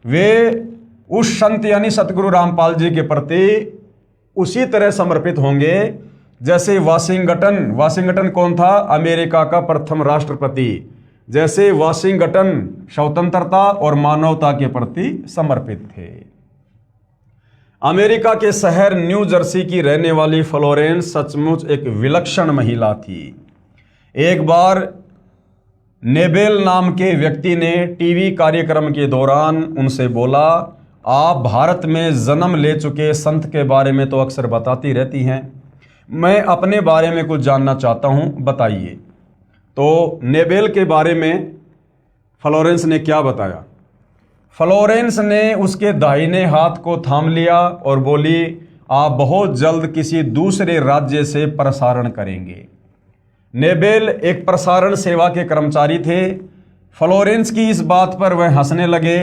वे उस संत यानी सतगुरु रामपाल जी के प्रति उसी तरह समर्पित होंगे जैसे वाशिंगटन कौन था? अमेरिका का प्रथम राष्ट्रपति। जैसे वाशिंगटन स्वतंत्रता और मानवता के प्रति समर्पित थे। अमेरिका के शहर न्यू जर्सी की रहने वाली फ्लोरेंस सचमुच एक विलक्षण महिला थी। एक बार नेबेल नाम के व्यक्ति ने टीवी कार्यक्रम के दौरान उनसे बोला, आप भारत में जन्म ले चुके संत के बारे में तो अक्सर बताती रहती हैं, मैं अपने बारे में कुछ जानना चाहता हूं, बताइए। तो नेबेल के बारे में फ्लोरेंस ने क्या बताया? फ्लोरेंस ने उसके दाहिने हाथ को थाम लिया और बोली, आप बहुत जल्द किसी दूसरे राज्य से प्रसारण करेंगे। नेबेल एक प्रसारण सेवा के कर्मचारी थे। फ्लोरेंस की इस बात पर वह हंसने लगे।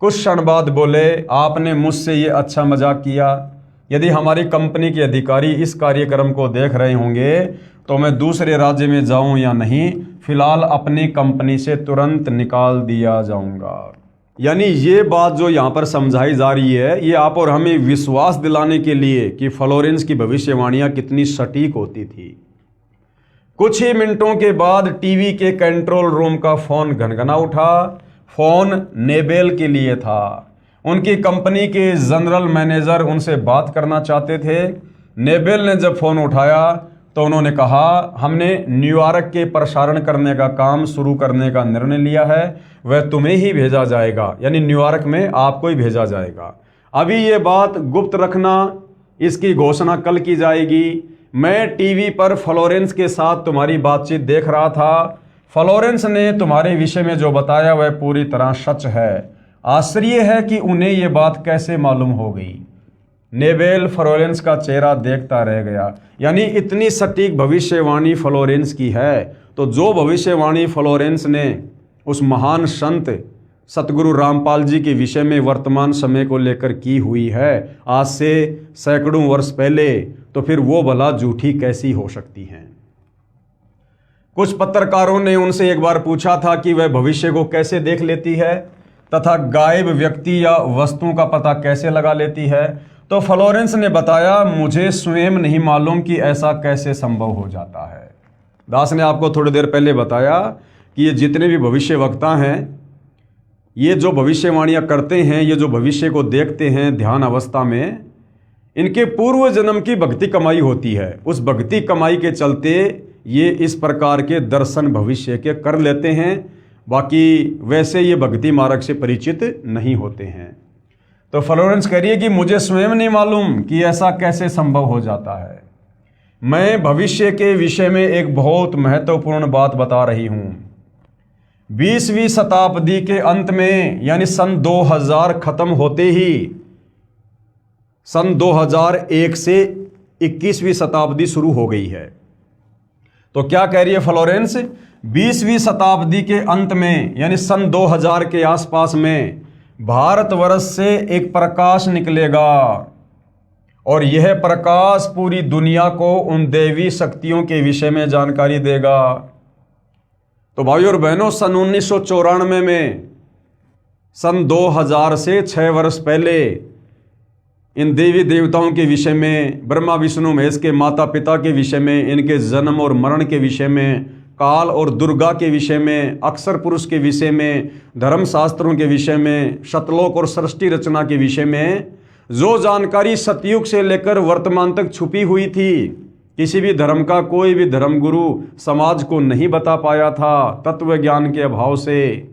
कुछ क्षण बाद बोले, आपने मुझसे ये अच्छा मजाक किया। यदि हमारी कंपनी के अधिकारी इस कार्यक्रम को देख रहे होंगे तो मैं दूसरे राज्य में जाऊं या नहीं, फिलहाल अपनी कंपनी से तुरंत निकाल दिया जाऊंगा। यानी ये बात जो यहाँ पर समझाई जा रही है, ये आप और हमें विश्वास दिलाने के लिए कि फ्लोरेंस की भविष्यवाणियां कितनी सटीक होती थी। कुछ ही मिनटों के बाद टीवी के कंट्रोल रूम का फोन घनघना उठा। फोन नेबेल के लिए था। उनकी कंपनी के जनरल मैनेजर उनसे बात करना चाहते थे। नेबेल ने जब फोन उठाया तो उन्होंने कहा, हमने न्यूयॉर्क के प्रसारण करने का काम शुरू करने का निर्णय लिया है, वह तुम्हें ही भेजा जाएगा, यानी न्यूयॉर्क में आपको ही भेजा जाएगा। अभी ये बात गुप्त रखना, इसकी घोषणा कल की जाएगी। मैं टीवी पर फ्लोरेंस के साथ तुम्हारी बातचीत देख रहा था। फ्लोरेंस ने तुम्हारे विषय में जो बताया वह पूरी तरह सच है। आश्चर्य है कि उन्हें यह बात कैसे मालूम हो गई। नेबेल फ्लोरेंस का चेहरा देखता रह गया। यानी इतनी सटीक भविष्यवाणी फ्लोरेंस की है, तो जो भविष्यवाणी फ्लोरेंस ने उस महान संत सतगुरु रामपाल जी के विषय में वर्तमान समय को लेकर की हुई है आज से सैकड़ों वर्ष पहले, तो फिर वो भला झूठी कैसी हो सकती हैं। कुछ पत्रकारों ने उनसे एक बार पूछा था कि वह भविष्य को कैसे देख लेती है तथा गायब व्यक्ति या वस्तुओं का पता कैसे लगा लेती है। तो फ्लोरेंस ने बताया, मुझे स्वयं नहीं मालूम कि ऐसा कैसे संभव हो जाता है। दास ने आपको थोड़ी देर पहले बताया कि ये जितने भी भविष्य वक्ता हैं, ये जो भविष्यवाणियां करते हैं, ये जो भविष्य को देखते हैं ध्यान अवस्था में, इनके पूर्व जन्म की भक्ति कमाई होती है। उस भक्ति कमाई के चलते ये इस प्रकार के दर्शन भविष्य के कर लेते हैं। बाकी वैसे ये भक्ति मार्ग से परिचित नहीं होते हैं। तो फ्लोरेंस कह रही है कि मुझे स्वयं नहीं मालूम कि ऐसा कैसे संभव हो जाता है। मैं भविष्य के विषय में एक बहुत महत्वपूर्ण बात बता रही हूं। 20वीं शताब्दी के अंत में, यानी सन 2000 खत्म होते ही, सन 2001 से 21वीं शताब्दी शुरू हो गई है। तो क्या कह रही है फ्लोरेंस? 20वीं शताब्दी के अंत में, यानी सन 2000 के आसपास में, भारतवर्ष से एक प्रकाश निकलेगा और यह प्रकाश पूरी दुनिया को उन दैवी शक्तियों के विषय में जानकारी देगा। तो भाइयों और बहनों, सन 1994 में, सन 2000 से 6 वर्ष पहले, इन देवी देवताओं के विषय में, ब्रह्मा विष्णु महेश के माता पिता के विषय में, इनके जन्म और मरण के विषय में, काल और दुर्गा के विषय में, अक्षर पुरुष के विषय में, धर्मशास्त्रों के विषय में, शतलोक और सृष्टि रचना के विषय में जो जानकारी सतयुग से लेकर वर्तमान तक छुपी हुई थी, किसी भी धर्म का कोई भी धर्मगुरु समाज को नहीं बता पाया था तत्व ज्ञान के अभाव से,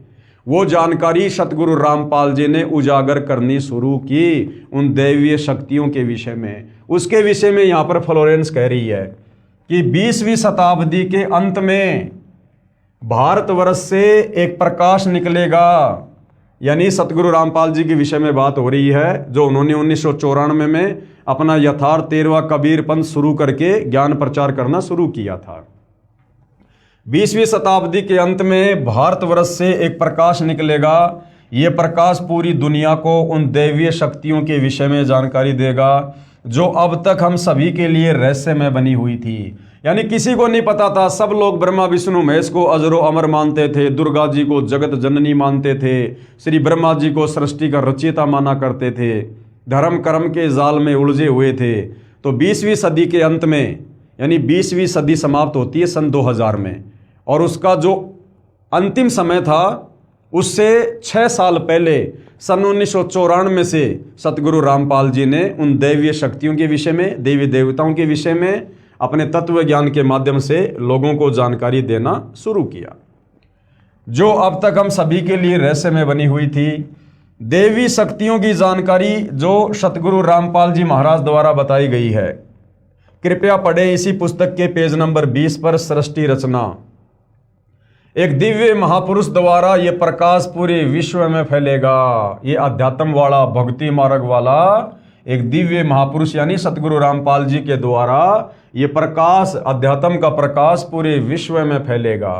वो जानकारी सतगुरु रामपाल जी ने उजागर करनी शुरू की उन दैवीय शक्तियों के विषय में। उसके विषय में यहाँ पर फ्लोरेंस कह रही है कि 20वीं शताब्दी के अंत में भारतवर्ष से एक प्रकाश निकलेगा यानी सतगुरु रामपाल जी के विषय में बात हो रही है, जो उन्होंने 1994 में अपना यथार्थ 13वां कबीर पंथ शुरू करके ज्ञान प्रचार करना शुरू किया था। 20वीं शताब्दी के अंत में भारतवर्ष से एक प्रकाश निकलेगा। ये प्रकाश पूरी दुनिया को उन दैवीय शक्तियों के विषय में जानकारी देगा जो अब तक हम सभी के लिए रहस्यमय बनी हुई थी। यानी किसी को नहीं पता था। सब लोग ब्रह्मा विष्णु महेश को अजरो अमर मानते थे, दुर्गा जी को जगत जननी मानते थे, श्री ब्रह्मा जी को सृष्टि का रचयिता माना करते थे, धर्म कर्म के जाल में उलझे हुए थे। तो 20वीं सदी के अंत में, यानी 20वीं सदी समाप्त होती है सन 2000 में, और उसका जो अंतिम समय था उससे 6 साल पहले सन 1994 से सतगुरु रामपाल जी ने उन दैवीय शक्तियों के विषय में, देवी देवताओं के विषय में अपने तत्व ज्ञान के माध्यम से लोगों को जानकारी देना शुरू किया, जो अब तक हम सभी के लिए रहस्यमय बनी हुई थी। देवी शक्तियों की जानकारी जो सतगुरु रामपाल जी महाराज द्वारा बताई गई है, कृपया पढ़ें इसी पुस्तक के पेज नंबर 20 पर सृष्टि रचना। एक दिव्य महापुरुष द्वारा ये प्रकाश पूरे विश्व में फैलेगा। ये अध्यात्म वाला, भक्ति मार्ग वाला एक दिव्य महापुरुष यानी सतगुरु रामपाल जी के द्वारा ये प्रकाश, अध्यात्म का प्रकाश पूरे विश्व में फैलेगा।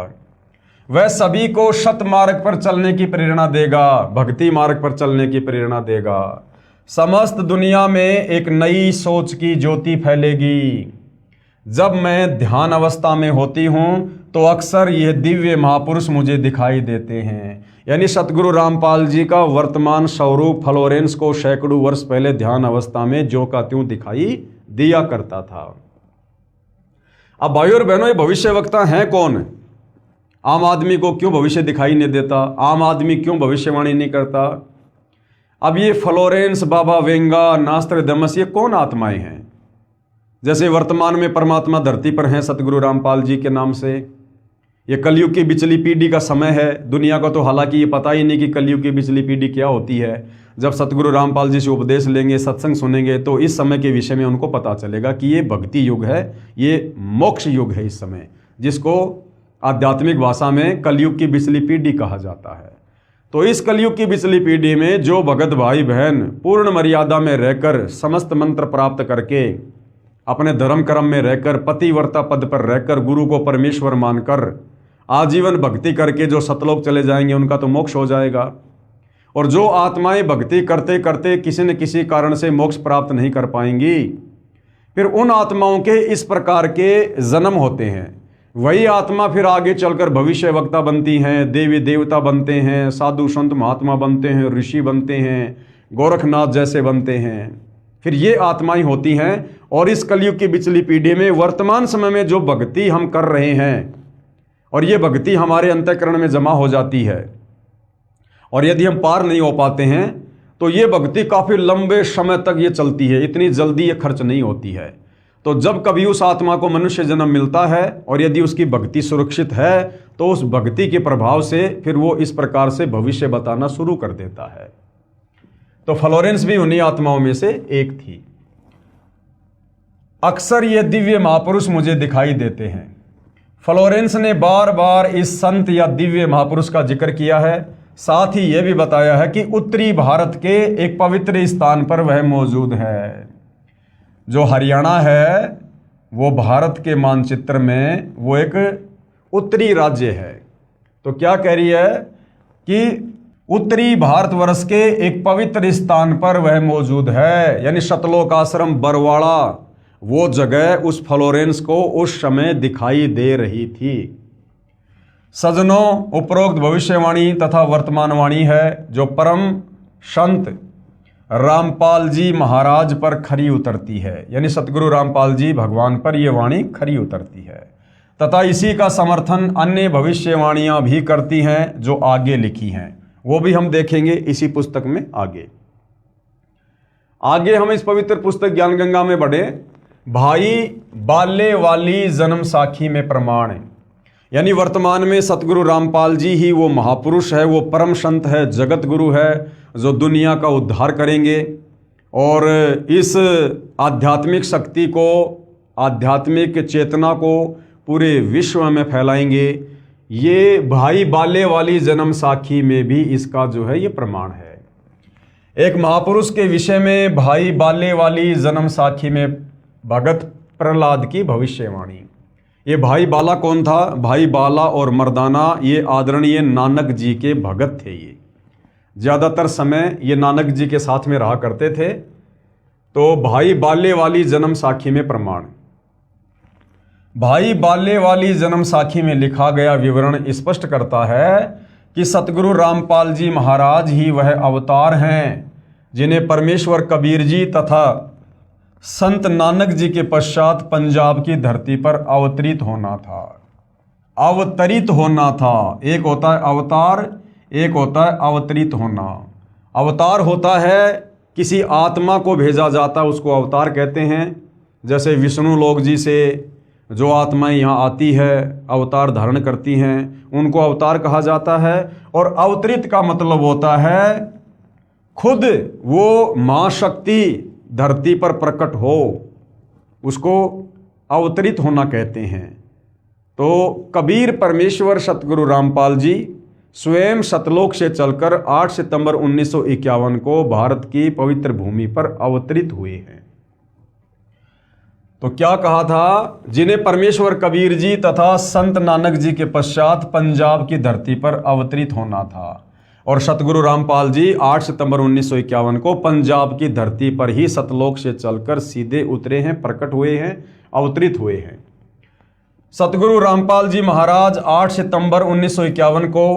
वह सभी को सत मार्ग पर चलने की प्रेरणा देगा, भक्ति मार्ग पर चलने की प्रेरणा देगा। समस्त दुनिया में एक नई सोच की ज्योति फैलेगी। जब मैं ध्यान अवस्था में होती हूँ तो अक्सर ये दिव्य महापुरुष मुझे दिखाई देते हैं। यानी सतगुरु रामपाल जी का वर्तमान स्वरूप फ्लोरेंस को सैकड़ों वर्ष पहले ध्यान अवस्था में ज्यों का त्यों दिखाई दिया करता था। अब भाइयों और बहनों, ये भविष्यवक्ता हैं कौन? आम आदमी को क्यों भविष्य दिखाई नहीं देता? आम आदमी क्यों भविष्यवाणी नहीं करता? अब ये फ्लोरेंस, बाबा वेंगा, नास्ट्राडामस, ये कौन आत्माएं हैं? जैसे वर्तमान में परमात्मा धरती पर हैं सतगुरु रामपाल जी के नाम से। ये कलयुग की बिचली पीढ़ी का समय है। दुनिया को तो हालांकि ये पता ही नहीं कि कलयुग की बिचली पीढ़ी क्या होती है। जब सतगुरु रामपाल जी से उपदेश लेंगे, सत्संग सुनेंगे, तो इस समय के विषय में उनको पता चलेगा कि ये भक्ति युग है, ये मोक्ष युग है इस समय, जिसको आध्यात्मिक भाषा में कलयुग की बिचली पीढ़ी कहा जाता है। तो इस कलयुग की बिचली पीढ़ी में जो भगत भाई बहन पूर्ण मर्यादा में रहकर, समस्त मंत्र प्राप्त करके, अपने धर्म कर्म में रहकर, पतिव्रता पद पर रहकर, गुरु को परमेश्वर मानकर आजीवन भक्ति करके जो सतलोक चले जाएंगे, उनका तो मोक्ष हो जाएगा। और जो आत्माएं भक्ति करते करते किसी न किसी कारण से मोक्ष प्राप्त नहीं कर पाएंगी, फिर उन आत्माओं के इस प्रकार के जन्म होते हैं। वही आत्मा फिर आगे चलकर भविष्य वक्ता बनती हैं, देवी देवता बनते हैं, साधु संत महात्मा बनते हैं, ऋषि बनते हैं, गोरखनाथ जैसे बनते हैं। फिर ये आत्माएं होती हैं। और इस कलयुग की बिचली पीढ़ी में वर्तमान समय में जो भक्ति हम कर रहे हैं, और ये भक्ति हमारे अंतःकरण में जमा हो जाती है, और यदि हम पार नहीं हो पाते हैं तो ये भक्ति काफ़ी लंबे समय तक ये चलती है, इतनी जल्दी ये खर्च नहीं होती है। तो जब कभी उस आत्मा को मनुष्य जन्म मिलता है और यदि उसकी भक्ति सुरक्षित है, तो उस भक्ति के प्रभाव से फिर वो इस प्रकार से भविष्य बताना शुरू कर देता है। तो फ्लोरेंस भी उन्हीं आत्माओं में से एक थी। अक्सर ये दिव्य महापुरुष मुझे दिखाई देते हैं। फ्लोरेंस ने बार बार इस संत या दिव्य महापुरुष का जिक्र किया है। साथ ही यह भी बताया है कि उत्तरी भारत के एक पवित्र स्थान पर वह मौजूद है। जो हरियाणा है वो भारत के मानचित्र में वो एक उत्तरी राज्य है। तो क्या कह रही है कि उत्तरी भारतवर्ष के एक पवित्र स्थान पर वह मौजूद है, यानी सतलोक आश्रम बरवाड़ा, वो जगह उस फ्लोरेंस को उस समय दिखाई दे रही थी। सजनों, उपरोक्त भविष्यवाणी तथा वर्तमानवाणी है जो परम संत रामपाल जी महाराज पर खरी उतरती है, यानी सतगुरु रामपाल जी भगवान पर यह वाणी खरी उतरती है, तथा इसी का समर्थन अन्य भविष्यवाणियां भी करती हैं जो आगे लिखी हैं। वो भी हम देखेंगे इसी पुस्तक में। आगे हम इस पवित्र पुस्तक ज्ञान गंगा में बढ़े। भाई बाले वाली जन्म साखी में प्रमाण है, यानी वर्तमान में सतगुरु रामपाल जी ही वो महापुरुष है, वो परम संत है, जगत गुरु है, जो दुनिया का उद्धार करेंगे और इस आध्यात्मिक शक्ति को, आध्यात्मिक चेतना को पूरे विश्व में फैलाएंगे। ये भाई बाले वाली जन्म साखी में भी इसका जो है ये प्रमाण है। एक महापुरुष के विषय में भाई बाले वाली जन्म साखी में भगत प्रहलाद की भविष्यवाणी। ये भाई बाला कौन था? भाई बाला और मर्दाना ये आदरणीय नानक जी के भगत थे। ये ज़्यादातर समय ये नानक जी के साथ में रहा करते थे। तो भाई बाले वाली जन्म साखी में प्रमाण, भाई बाले वाली जन्म साखी में लिखा गया विवरण स्पष्ट करता है कि सतगुरु रामपाल जी महाराज ही वह अवतार हैं जिन्हें परमेश्वर कबीर जी तथा संत नानक जी के पश्चात पंजाब की धरती पर अवतरित होना था। अवतरित होना था, एक होता है अवतार, एक होता है अवतरित होना। अवतार होता है किसी आत्मा को भेजा जाता है, उसको अवतार कहते हैं। जैसे विष्णु लोक जी से जो आत्माएं यहाँ आती है, अवतार धारण करती हैं, उनको अवतार कहा जाता है। और अवतरित का मतलब होता है खुद वो माँ शक्ति धरती पर प्रकट हो, उसको अवतरित होना कहते हैं। तो कबीर परमेश्वर सतगुरु रामपाल जी स्वयं सतलोक से चलकर 8 सितंबर 1951 को भारत की पवित्र भूमि पर अवतरित हुए हैं। तो क्या कहा था? जिन्हें परमेश्वर कबीर जी तथा संत नानक जी के पश्चात पंजाब की धरती पर अवतरित होना था। और सतगुरु रामपाल जी 8 सितंबर 1951 को पंजाब की धरती पर ही सतलोक से चलकर सीधे उतरे हैं, प्रकट हुए हैं, अवतरित हुए हैं। सतगुरु रामपाल जी महाराज 8 सितंबर 1951 को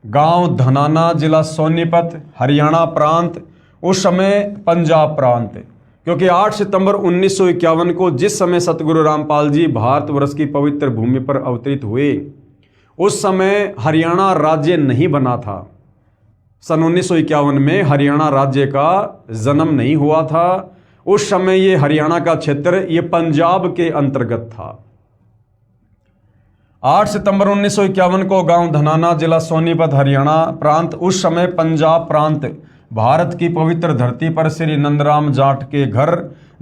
गांव धनाना, जिला सोनीपत, हरियाणा प्रांत, उस समय पंजाब प्रांत, क्योंकि 8 सितंबर 1951 को जिस समय सतगुरु रामपाल जी भारतवर्ष की पवित्र भूमि पर अवतरित हुए, उस समय हरियाणा राज्य नहीं बना था। सन 1951 में हरियाणा राज्य का जन्म नहीं हुआ था। उस समय ये हरियाणा का क्षेत्र ये पंजाब के अंतर्गत था। 8 सितंबर 1951 को गांव धनाना, जिला सोनीपत, हरियाणा प्रांत, उस समय पंजाब प्रांत, भारत की पवित्र धरती पर श्री नंदराम जाट के घर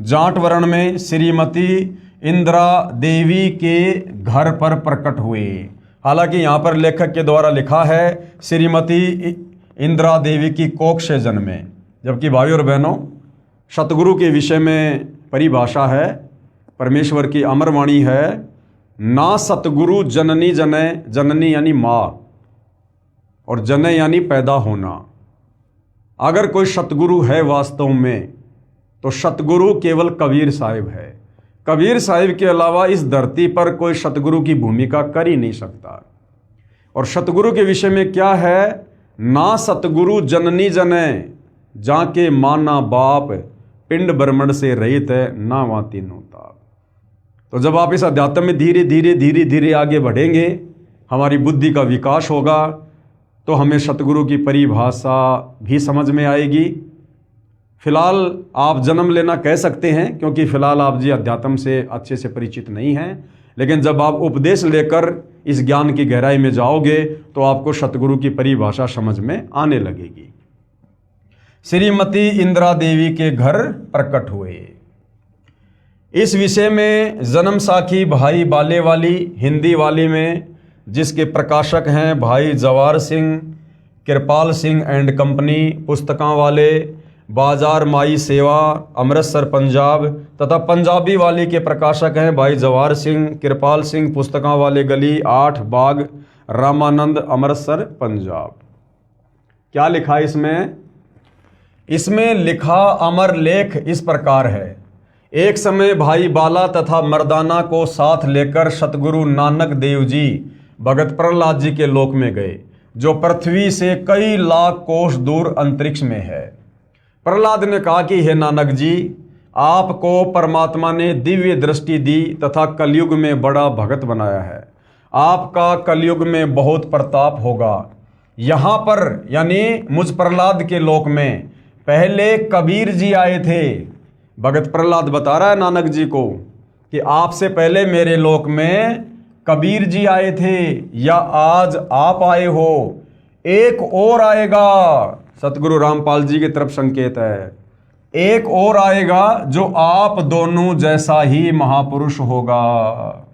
जाटवरण में श्रीमती इंदिरा देवी के घर पर प्रकट हुए। हालांकि यहाँ पर लेखक के द्वारा लिखा है श्रीमती इंदिरा देवी की कोख से जन्मे, जबकि भाइयों और बहनों सतगुरु के विषय में परिभाषा है, परमेश्वर की अमर वाणी है, ना सतगुरु जननी जने, जननी यानी माँ और जने यानी पैदा होना। अगर कोई सतगुरु है वास्तव में तो सतगुरु केवल कबीर साहिब है। कबीर साहिब के अलावा इस धरती पर कोई सतगुरु की भूमिका कर ही नहीं सकता। और सतगुरु के विषय में क्या है? ना सतगुरु जननी जने, जाके माना बाप, पिंड ब्रह्मंड से रहित है, ना वहाँ तीनों ताप। तो जब आप इस अध्यात्म में धीरे धीरे आगे बढ़ेंगे, हमारी बुद्धि का विकास होगा, तो हमें सतगुरु की परिभाषा भी समझ में आएगी। फिलहाल आप जन्म लेना कह सकते हैं, क्योंकि फिलहाल आप जी अध्यात्म से अच्छे से परिचित नहीं हैं। लेकिन जब आप उपदेश लेकर इस ज्ञान की गहराई में जाओगे तो आपको सतगुरु की परिभाषा समझ में आने लगेगी। श्रीमती इंदिरा देवी के घर प्रकट हुए। इस विषय में जन्म साखी भाई बाले वाली हिंदी वाली में, जिसके प्रकाशक हैं भाई जवार सिंह, कृपाल सिंह एंड कंपनी, पुस्तकां वाले, बाजार माई सेवा, अमृतसर पंजाब, तथा पंजाबी वाली के प्रकाशक हैं भाई जवार सिंह, कृपाल सिंह, पुस्तकां वाले गली 8 बाग, रामानंद, अमृतसर पंजाब। क्या लिखा इसमें? इसमें लिखा अमर लेख इस प्रकार है। एक समय भाई बाला तथा मर्दाना को साथ लेकर सतगुरु नानक देव जी भगत प्रहलाद जी के लोक में गए, जो पृथ्वी से कई लाख कोस दूर अंतरिक्ष में है। प्रहलाद ने कहा कि हे नानक जी, आपको परमात्मा ने दिव्य दृष्टि दी तथा कलयुग में बड़ा भगत बनाया है। आपका कलयुग में बहुत प्रताप होगा। यहाँ पर यानी मुझ प्रहलाद के लोक में पहले कबीर जी आए थे। भगत प्रहलाद बता रहा है नानक जी को कि आपसे पहले मेरे लोक में कबीर जी आए थे, या आज आप आए हो, एक और आएगा। सतगुरु रामपाल जी की तरफ संकेत है, एक और आएगा जो आप दोनों जैसा ही महापुरुष होगा।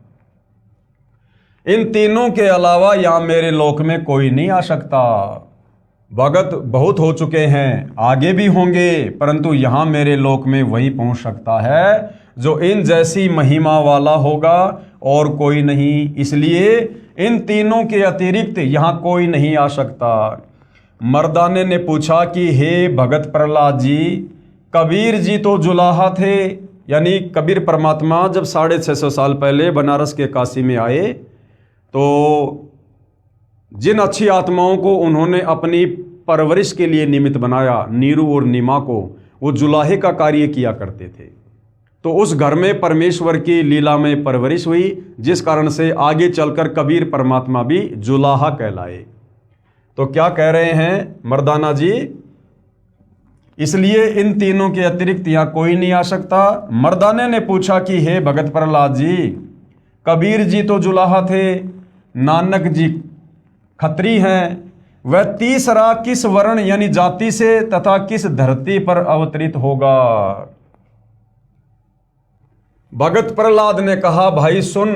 इन तीनों के अलावा यहाँ मेरे लोक में कोई नहीं आ सकता। भगत बहुत हो चुके हैं, आगे भी होंगे, परंतु यहाँ मेरे लोक में वही पहुंच सकता है जो इन जैसी महिमा वाला होगा, और कोई नहीं। इसलिए इन तीनों के अतिरिक्त यहाँ कोई नहीं आ सकता। मर्दाने ने पूछा कि हे भगत प्रहलाद जी, कबीर जी तो जुलाहा थे, यानी कबीर परमात्मा जब 650 साल पहले बनारस के काशी में आए तो जिन अच्छी आत्माओं को उन्होंने अपनी परवरिश के लिए निमित्त बनाया, नीरू और नीमा को, वो जुलाहे का कार्य किया करते थे। तो उस घर में परमेश्वर की लीला में परवरिश हुई, जिस कारण से आगे चलकर कबीर परमात्मा भी जुलाहा कहलाए। तो क्या कह रहे हैं मर्दाना जी? इसलिए इन तीनों के अतिरिक्त यहाँ कोई नहीं आ सकता। मर्दाने ने पूछा कि हे भगत प्रहलाद जी, कबीर जी तो जुलाहा थे, नानक जी खत्री हैं, वह तीसरा किस वर्ण यानी जाति से तथा किस धरती पर अवतरित होगा? भगत प्रहलाद ने कहा, भाई सुन,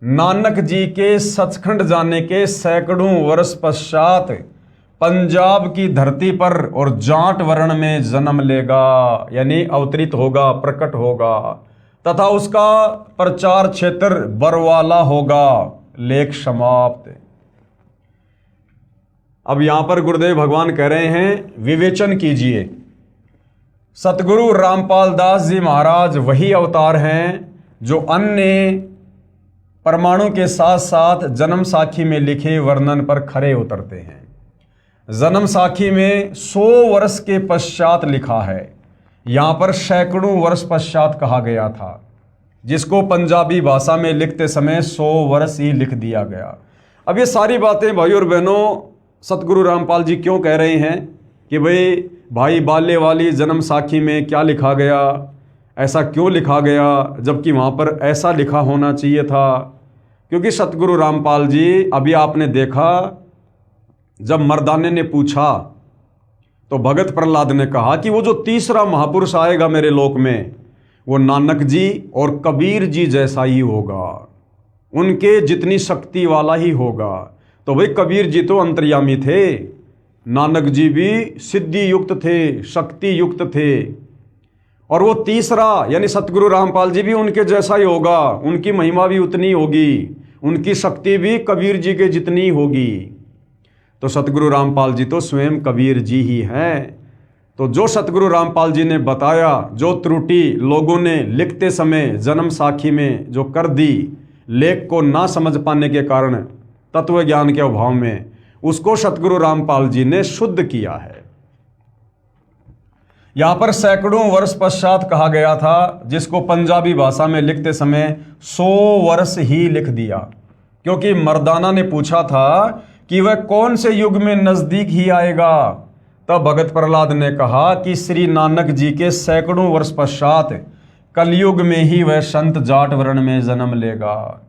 नानक जी के सचखंड जाने के सैकड़ों वर्ष पश्चात पंजाब की धरती पर और जाट वर्ण में जन्म लेगा, यानी अवतरित होगा, प्रकट होगा, तथा उसका प्रचार क्षेत्र बरवाला होगा। लेख समाप्त। अब यहां पर गुरुदेव भगवान कह रहे हैं, विवेचन कीजिए। सतगुरु रामपाल दास जी महाराज वही अवतार हैं जो अन्य परमाणु के साथ साथ जन्म साखी में लिखे वर्णन पर खरे उतरते हैं। जन्म साखी में 100 वर्ष के पश्चात लिखा है, यहां पर सैकड़ों वर्ष पश्चात कहा गया था, जिसको पंजाबी भाषा में लिखते समय 100 वर्ष ही लिख दिया गया। अब ये सारी बातें भाई और बहनों सतगुरु रामपाल जी क्यों कह रहे हैं कि भाई बाल्य वाली जन्म साखी में क्या लिखा गया, ऐसा क्यों लिखा गया, जबकि वहाँ पर ऐसा लिखा होना चाहिए था? क्योंकि सतगुरु रामपाल जी, अभी आपने देखा जब मर्दाने ने पूछा तो भगत प्रहलाद ने कहा कि वो जो तीसरा महापुरुष आएगा मेरे लोक में, वो नानक जी और कबीर जी जैसा ही होगा, उनके जितनी शक्ति वाला ही होगा। तो भाई कबीर जी तो अंतर्यामी थे, नानक जी भी सिद्धि युक्त थे, शक्ति युक्त थे, और वो तीसरा यानी सतगुरु रामपाल जी भी उनके जैसा ही होगा, उनकी महिमा भी उतनी होगी, उनकी शक्ति भी कबीर जी के जितनी होगी। तो सतगुरु रामपाल जी तो स्वयं कबीर जी ही हैं। तो जो सतगुरु रामपाल जी ने बताया, जो त्रुटि लोगों ने लिखते समय जन्म साखी में जो कर दी, लेख को ना समझ पाने के कारण, तत्व ज्ञान के अभाव में, उसको सतगुरु रामपाल जी ने शुद्ध किया है। यहां पर सैकड़ों वर्ष पश्चात कहा गया था, जिसको पंजाबी भाषा में लिखते समय 100 वर्ष ही लिख दिया, क्योंकि मर्दाना ने पूछा था कि वह कौन से युग में नजदीक ही आएगा। तब भगत प्रहलाद ने कहा कि श्री नानक जी के सैकड़ों वर्ष पश्चात कलयुग में ही वह संत जाट वर्ण में जन्म लेगा।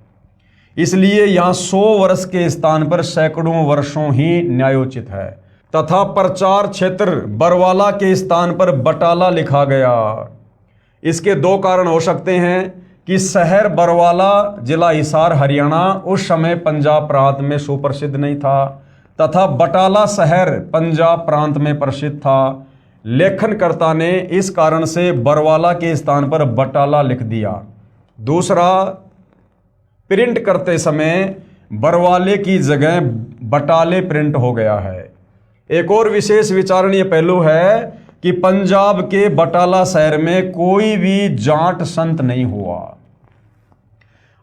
इसलिए यहाँ 100 वर्ष के स्थान पर सैकड़ों वर्षों ही न्यायोचित है, तथा प्रचार क्षेत्र बरवाला के स्थान पर बटाला लिखा गया। इसके 2 कारण हो सकते हैं कि शहर बरवाला जिला हिसार हरियाणा उस समय पंजाब प्रांत में सुप्रसिद्ध नहीं था, तथा बटाला शहर पंजाब प्रांत में प्रसिद्ध था। लेखनकर्ता ने इस कारण से बरवाला के स्थान पर बटाला लिख दिया। दूसरा, प्रिंट करते समय बरवाले की जगह बटाले प्रिंट हो गया है। एक और विशेष विचारणीय पहलू है कि पंजाब के बटाला शहर में कोई भी जाट संत नहीं हुआ।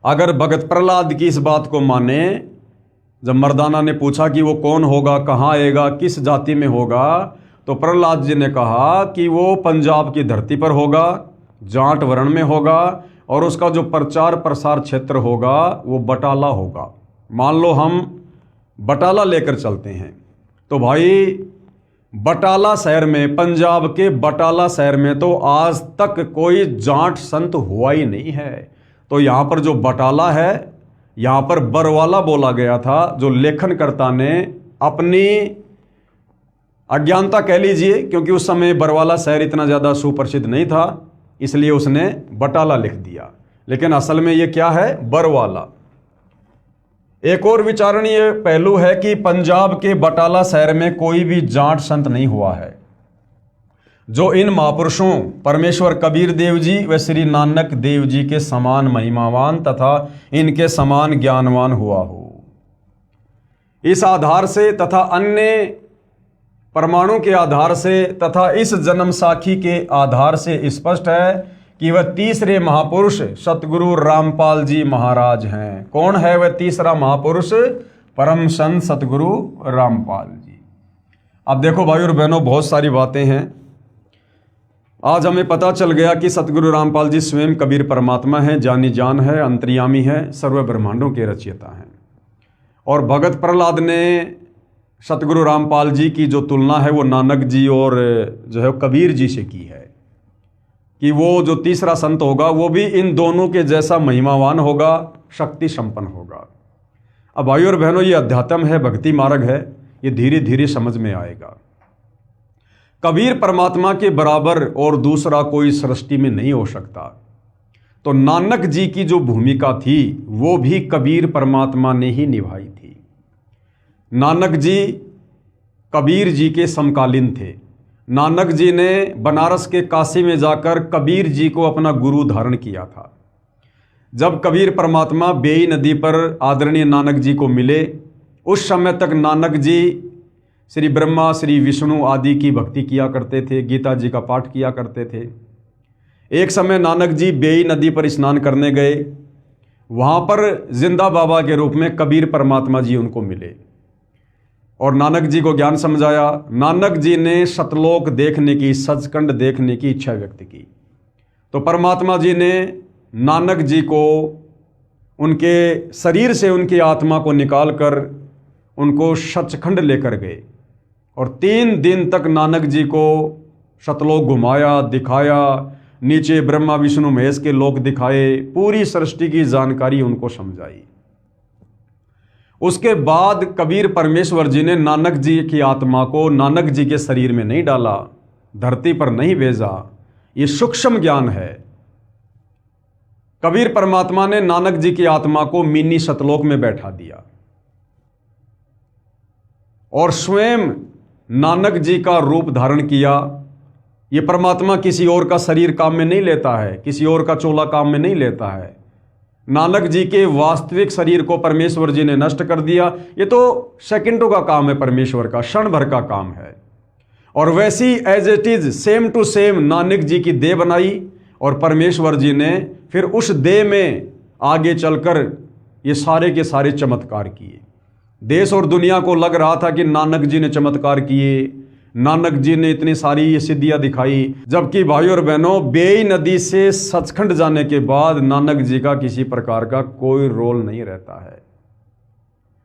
अगर भगत प्रहलाद की इस बात को माने, जब मर्दाना ने पूछा कि वो कौन होगा, कहाँ आएगा, किस जाति में होगा, तो प्रहलाद जी ने कहा कि वो पंजाब की धरती पर होगा, जाट वर्ण में होगा, और उसका जो प्रचार प्रसार क्षेत्र होगा वो बटाला होगा। मान लो हम बटाला लेकर चलते हैं, तो भाई बटाला शहर में, पंजाब के बटाला शहर में तो आज तक कोई जाट संत हुआ ही नहीं है। तो यहाँ पर जो बटाला है, यहाँ पर बरवाला बोला गया था, जो लेखनकर्ता ने अपनी अज्ञानता कह लीजिए, क्योंकि उस समय बरवाला शहर इतना ज़्यादा सुप्रसिद्ध नहीं था, इसलिए उसने बटाला लिख दिया, लेकिन असल में ये क्या है, बरवाला। एक और विचारणीय पहलू है कि पंजाब के बटाला शहर में कोई भी जाट संत नहीं हुआ है जो इन महापुरुषों परमेश्वर कबीर देव जी व श्री नानक देव जी के समान महिमावान तथा इनके समान ज्ञानवान हुआ हो। इस आधार से तथा अन्य परमाणु के आधार से तथा इस जन्म साखी के आधार से स्पष्ट है कि वह तीसरे महापुरुष सतगुरु रामपाल जी महाराज हैं। कौन है वह तीसरा महापुरुष? परम संत सतगुरु रामपाल जी। अब देखो भाई और बहनों, बहुत सारी बातें हैं। आज हमें पता चल गया कि सतगुरु रामपाल जी स्वयं कबीर परमात्मा हैं, जानी जान है, अंतर्यामी है, सर्व ब्रह्मांडों के रचयिता हैं। और भगत प्रहलाद ने सतगुरु रामपाल जी की जो तुलना है वो नानक जी और जो है कबीर जी से की है कि वो जो तीसरा संत होगा वो भी इन दोनों के जैसा महिमावान होगा, शक्ति संपन्न होगा। अब भाइयों और बहनों, ये अध्यात्म है, भक्ति मार्ग है, ये धीरे धीरे समझ में आएगा। कबीर परमात्मा के बराबर और दूसरा कोई सृष्टि में नहीं हो सकता। तो नानक जी की जो भूमिका थी वो भी कबीर परमात्मा ने ही निभाई थी। नानक जी कबीर जी के समकालीन थे। नानक जी ने बनारस के काशी में जाकर कबीर जी को अपना गुरु धारण किया था। जब कबीर परमात्मा बेई नदी पर आदरणीय नानक जी को मिले, उस समय तक नानक जी श्री ब्रह्मा, श्री विष्णु आदि की भक्ति किया करते थे, गीता जी का पाठ किया करते थे। एक समय नानक जी बेई नदी पर स्नान करने गए। वहाँ पर जिंदा बाबा के रूप में कबीर परमात्मा जी उनको मिले और नानक जी को ज्ञान समझाया। नानक जी ने सतलोक देखने की, सचखंड देखने की इच्छा व्यक्त की। तो परमात्मा जी ने नानक जी को उनके शरीर से उनकी आत्मा को निकालकर उनको सचखंड लेकर गए और 3 दिन तक नानक जी को सतलोक घुमाया, दिखाया, नीचे ब्रह्मा विष्णु महेश के लोक दिखाए, पूरी सृष्टि की जानकारी उनको समझाई। उसके बाद कबीर परमेश्वर जी ने नानक जी की आत्मा को नानक जी के शरीर में नहीं डाला, धरती पर नहीं भेजा। ये सूक्ष्म ज्ञान है। कबीर परमात्मा ने नानक जी की आत्मा को मिनी सतलोक में बैठा दिया और स्वयं नानक जी का रूप धारण किया। ये परमात्मा किसी और का शरीर काम में नहीं लेता है, किसी और का चोला काम में नहीं लेता है। नानक जी के वास्तविक शरीर को परमेश्वर जी ने नष्ट कर दिया। ये तो सेकंडों का काम है, परमेश्वर का क्षण भर का काम है। और वैसी as it is same to same Nanak ji की देह बनाई और परमेश्वर जी ने फिर उस देह में आगे चलकर ये सारे के सारे चमत्कार किए। देश और दुनिया को लग रहा था कि नानक जी ने चमत्कार किए, नानक जी ने इतनी सारी ये सिद्धियां दिखाई, जबकि भाइयों और बहनों, बेई नदी से सचखंड जाने के बाद नानक जी का किसी प्रकार का कोई रोल नहीं रहता है।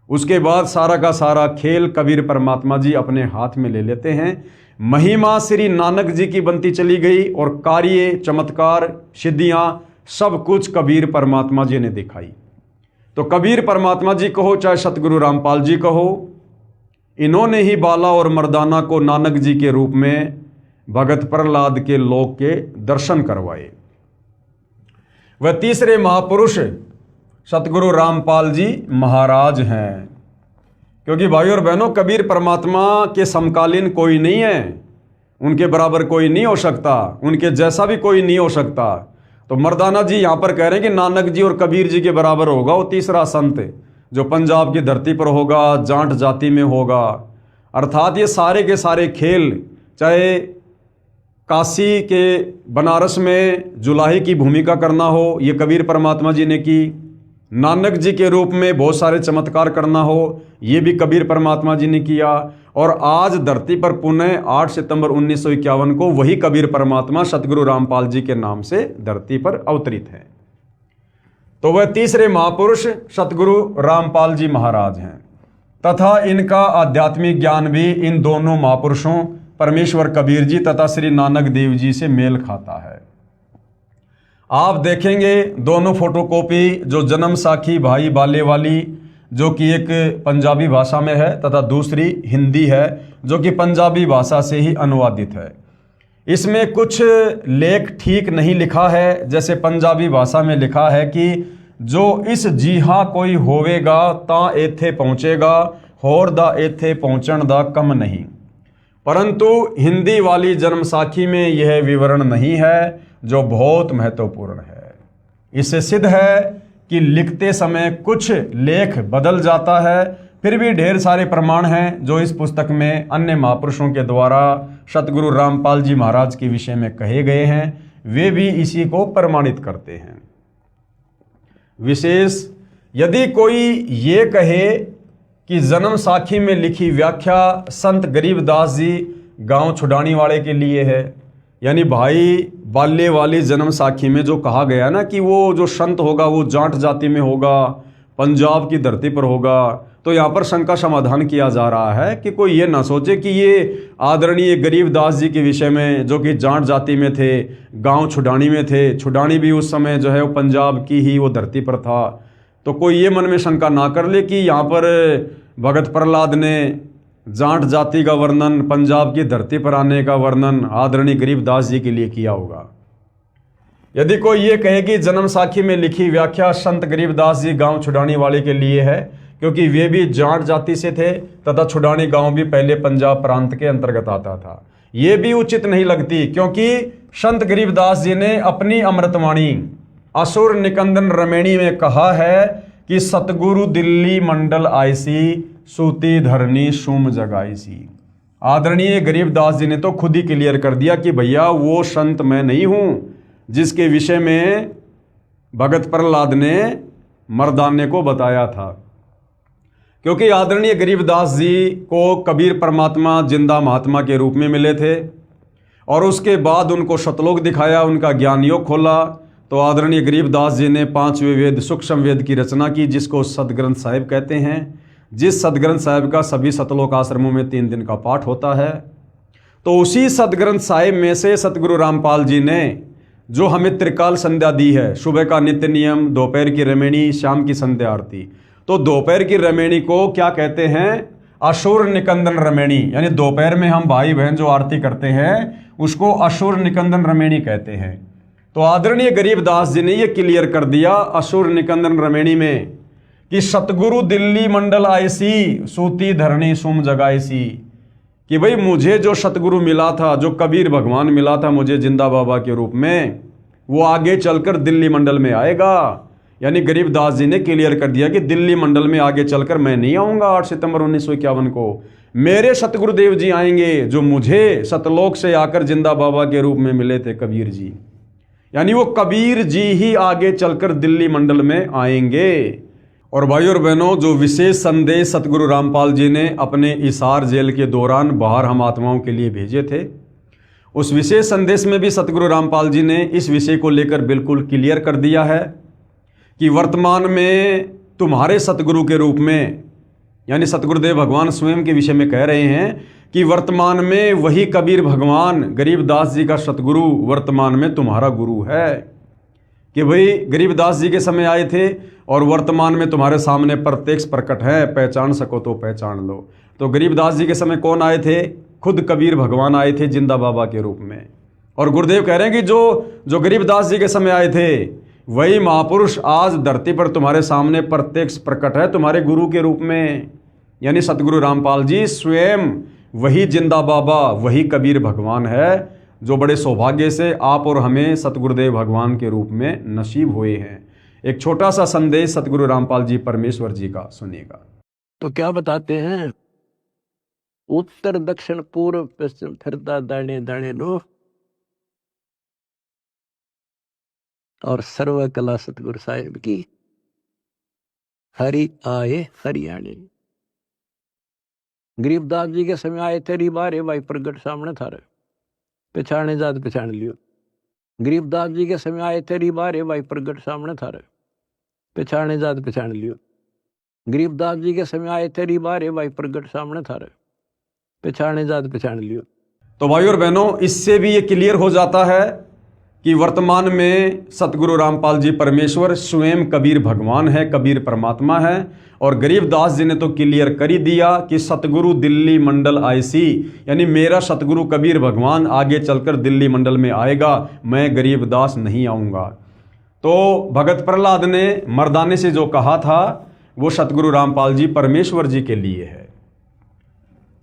उसके बाद सारा का सारा खेल कबीर परमात्मा जी अपने हाथ में ले लेते हैं। महिमा श्री नानक जी की बनती चली गई और कार्य, चमत्कार, सिद्धियां सब कुछ कबीर परमात्मा जी ने दिखाई। तो कबीर परमात्मा जी कहो चाहे सतगुरु रामपाल जी कहो, इन्होंने ही बाला और मर्दाना को नानक जी के रूप में भगत प्रहलाद के लोक के दर्शन करवाए। वह तीसरे महापुरुष सतगुरु रामपाल जी महाराज हैं। क्योंकि भाइयों और बहनों, कबीर परमात्मा के समकालीन कोई नहीं है, उनके बराबर कोई नहीं हो सकता, उनके जैसा भी कोई नहीं हो सकता। तो मर्दाना जी यहाँ पर कह रहे हैं कि नानक जी और कबीर जी के बराबर होगा वो तीसरा संत जो पंजाब की धरती पर होगा, जाट जाति में होगा। अर्थात ये सारे के सारे खेल, चाहे काशी के बनारस में जुलाही की भूमिका करना हो, ये कबीर परमात्मा जी ने की। नानक जी के रूप में बहुत सारे चमत्कार करना हो, ये भी कबीर परमात्मा जी ने किया। और आज धरती पर पुनः 8 सितंबर 1951 को वही कबीर परमात्मा सतगुरु रामपाल जी के नाम से धरती पर अवतरित हैं। तो वह तीसरे महापुरुष सतगुरु रामपाल जी महाराज हैं तथा इनका आध्यात्मिक ज्ञान भी इन दोनों महापुरुषों परमेश्वर कबीर जी तथा श्री नानक देव जी से मेल खाता है। आप देखेंगे दोनों फोटोकॉपी, जो जन्म साखी भाई बाले वाली जो कि एक पंजाबी भाषा में है तथा दूसरी हिंदी है जो कि पंजाबी भाषा से ही अनुवादित है। इसमें कुछ लेख ठीक नहीं लिखा है। जैसे पंजाबी भाषा में लिखा है कि जो इस जीहा कोई होवेगा ता एथे पहुँचेगा, होर दा एथे पहुँचण दा कम नहीं। परंतु हिंदी वाली जन्म साखी में यह विवरण नहीं है, जो बहुत महत्वपूर्ण है। इससे सिद्ध है कि लिखते समय कुछ लेख बदल जाता है, फिर भी ढेर सारे प्रमाण हैं जो इस पुस्तक में अन्य महापुरुषों के द्वारा सतगुरु रामपाल जी महाराज के विषय में कहे गए हैं, वे भी इसी को प्रमाणित करते हैं। विशेष यदि कोई ये कहे कि जन्म साखी में लिखी व्याख्या संत गरीबदास जी गांव छुड़ानी वाले के लिए है, यानी भाई बाल्य वाली जन्म साखी में जो कहा गया ना कि वो जो संत होगा वो जाट जाति में होगा, पंजाब की धरती पर होगा, तो यहाँ पर शंका समाधान किया जा रहा है कि कोई ये ना सोचे कि ये आदरणीय गरीबदास जी के विषय में जो कि जाट जाति में थे, गांव छुड़ानी में थे, छुड़ानी भी उस समय जो है वो पंजाब की ही वो धरती पर था, तो कोई ये मन में शंका ना कर ले कि यहाँ पर भगत प्रहलाद ने जाट जाति का वर्णन, पंजाब की धरती पर आने का वर्णन आदरणीय गरीबदास जी के लिए किया होगा। यदि कोई ये कहे कि जन्म साखी में लिखी व्याख्या संत गरीबदास जी गांव छुड़ानी वाले के लिए है, क्योंकि वे भी जाट जाति से थे तथा छुड़ानी गांव भी पहले पंजाब प्रांत के अंतर्गत आता था, ये भी उचित नहीं लगती, क्योंकि संत गरीबदास जी ने अपनी अमृतवाणी असुर निकंदन रमेणी में कहा है कि सतगुरु दिल्ली मंडल आईसी, सूती धरनी सुम जगाईसी। आदरणीय गरीबदास जी ने तो खुद ही क्लियर कर दिया कि भैया वो संत मैं नहीं हूं जिसके विषय में भगत प्रहलाद ने मर्दाने को बताया था, क्योंकि आदरणीय गरीबदास जी को कबीर परमात्मा जिंदा महात्मा के रूप में मिले थे और उसके बाद उनको शतलोक दिखाया, उनका ज्ञान योग खोला, तो आदरणीय गरीबदास जी ने 5वें वेद सूक्ष्म वेद की रचना की, जिसको सदग्रंथ साहिब कहते हैं, जिस सदग्रंथ साहिब का सभी सतलोक आश्रमों में 3 दिन का पाठ होता है। तो उसी सदग्रंथ साहिब में से सतगुरु रामपाल जी ने जो हमें त्रिकाल संध्या दी है, सुबह का नित्य नियम, दोपहर की रमेणी, शाम की संध्या आरती, तो दोपहर की रमेणी को क्या कहते हैं? असुर निकंदन रमेणी, यानी दोपहर में हम भाई बहन जो आरती करते हैं उसको असुर निकंदन रमेणी कहते हैं। तो आदरणीय गरीबदास जी ने यह क्लियर कर दिया असुर निकंदन रमेणी में कि सतगुरु दिल्ली मंडल आईसी, सूती धरणी सुम जगाईसी, कि भाई मुझे जो सतगुरु मिला था, जो कबीर भगवान मिला था मुझे जिंदा बाबा के रूप में, वो आगे चलकर दिल्ली मंडल में आएगा। यानी गरीबदास जी ने क्लियर कर दिया कि दिल्ली मंडल में आगे चलकर मैं नहीं आऊँगा 8 सितंबर 1951 को, मेरे सतगुरुदेव जी आएंगे जो मुझे सतलोक से आकर जिंदा बाबा के रूप में मिले थे, कबीर जी। यानी वो कबीर जी ही आगे चलकर दिल्ली मंडल में आएंगे। और भाई और बहनों, जो विशेष संदेश सतगुरु रामपाल जी ने अपने इसार जेल के दौरान बाहर हम आत्माओं के लिए भेजे थे, उस विशेष संदेश में भी सतगुरु रामपाल जी ने इस विषय को लेकर बिल्कुल क्लियर कर दिया है कि वर्तमान में तुम्हारे सतगुरु के रूप में, यानी सतगुरुदेव भगवान स्वयं के विषय में कह रहे हैं कि वर्तमान में वही कबीर भगवान गरीबदास जी का सतगुरु वर्तमान में तुम्हारा गुरु है, कि भाई गरीबदास जी के समय आए थे और वर्तमान में तुम्हारे सामने प्रत्यक्ष प्रकट है, पहचान सको तो पहचान लो। तो गरीबदास जी के समय कौन आए थे? खुद कबीर भगवान आए थे जिंदा बाबा के रूप में। और गुरुदेव कह रहे हैं कि जो गरीबदास जी के समय आए थे वही महापुरुष आज धरती पर तुम्हारे सामने प्रत्यक्ष प्रकट है तुम्हारे गुरु के रूप में, यानी सतगुरु रामपाल जी स्वयं वही जिंदा बाबा, वही कबीर भगवान है, जो बड़े सौभाग्य से आप और हमें सतगुरुदेव भगवान के रूप में नसीब हुए हैं। एक छोटा सा संदेश सतगुरु रामपाल जी परमेश्वर जी का सुनिएगा। तो क्या बताते हैं? उत्तर दक्षिण पूर्व पश्चिम फिरता दाने दाने लो, और सर्व कला सतगुरु साहिब की, हरि आए हरियाणे। गरीबदास जी के समय आए थे रिबारे भाई प्रगट सामने था, पहचाने जात पहचान लियो। गरीबदास जी के समय आए थे रिबारे भाई प्रगट सामने था, पहचाने जात पहचान लियो। गरीबदास जी के समय आए थे रिबारे भाई प्रगट सामने था, पहचाने जात पहचान लियो। तो भाई और बहनों, इससे भी ये क्लियर हो जाता है कि वर्तमान में सतगुरु रामपाल जी परमेश्वर स्वयं कबीर भगवान है, कबीर परमात्मा है। और गरीबदास जी ने तो क्लियर कर ही दिया कि सतगुरु दिल्ली मंडल आईसी, यानी मेरा सतगुरु कबीर भगवान आगे चलकर दिल्ली मंडल में आएगा, मैं गरीबदास नहीं आऊँगा। तो भगत प्रहलाद ने मर्दाने से जो कहा था वो सतगुरु रामपाल जी परमेश्वर जी के लिए है।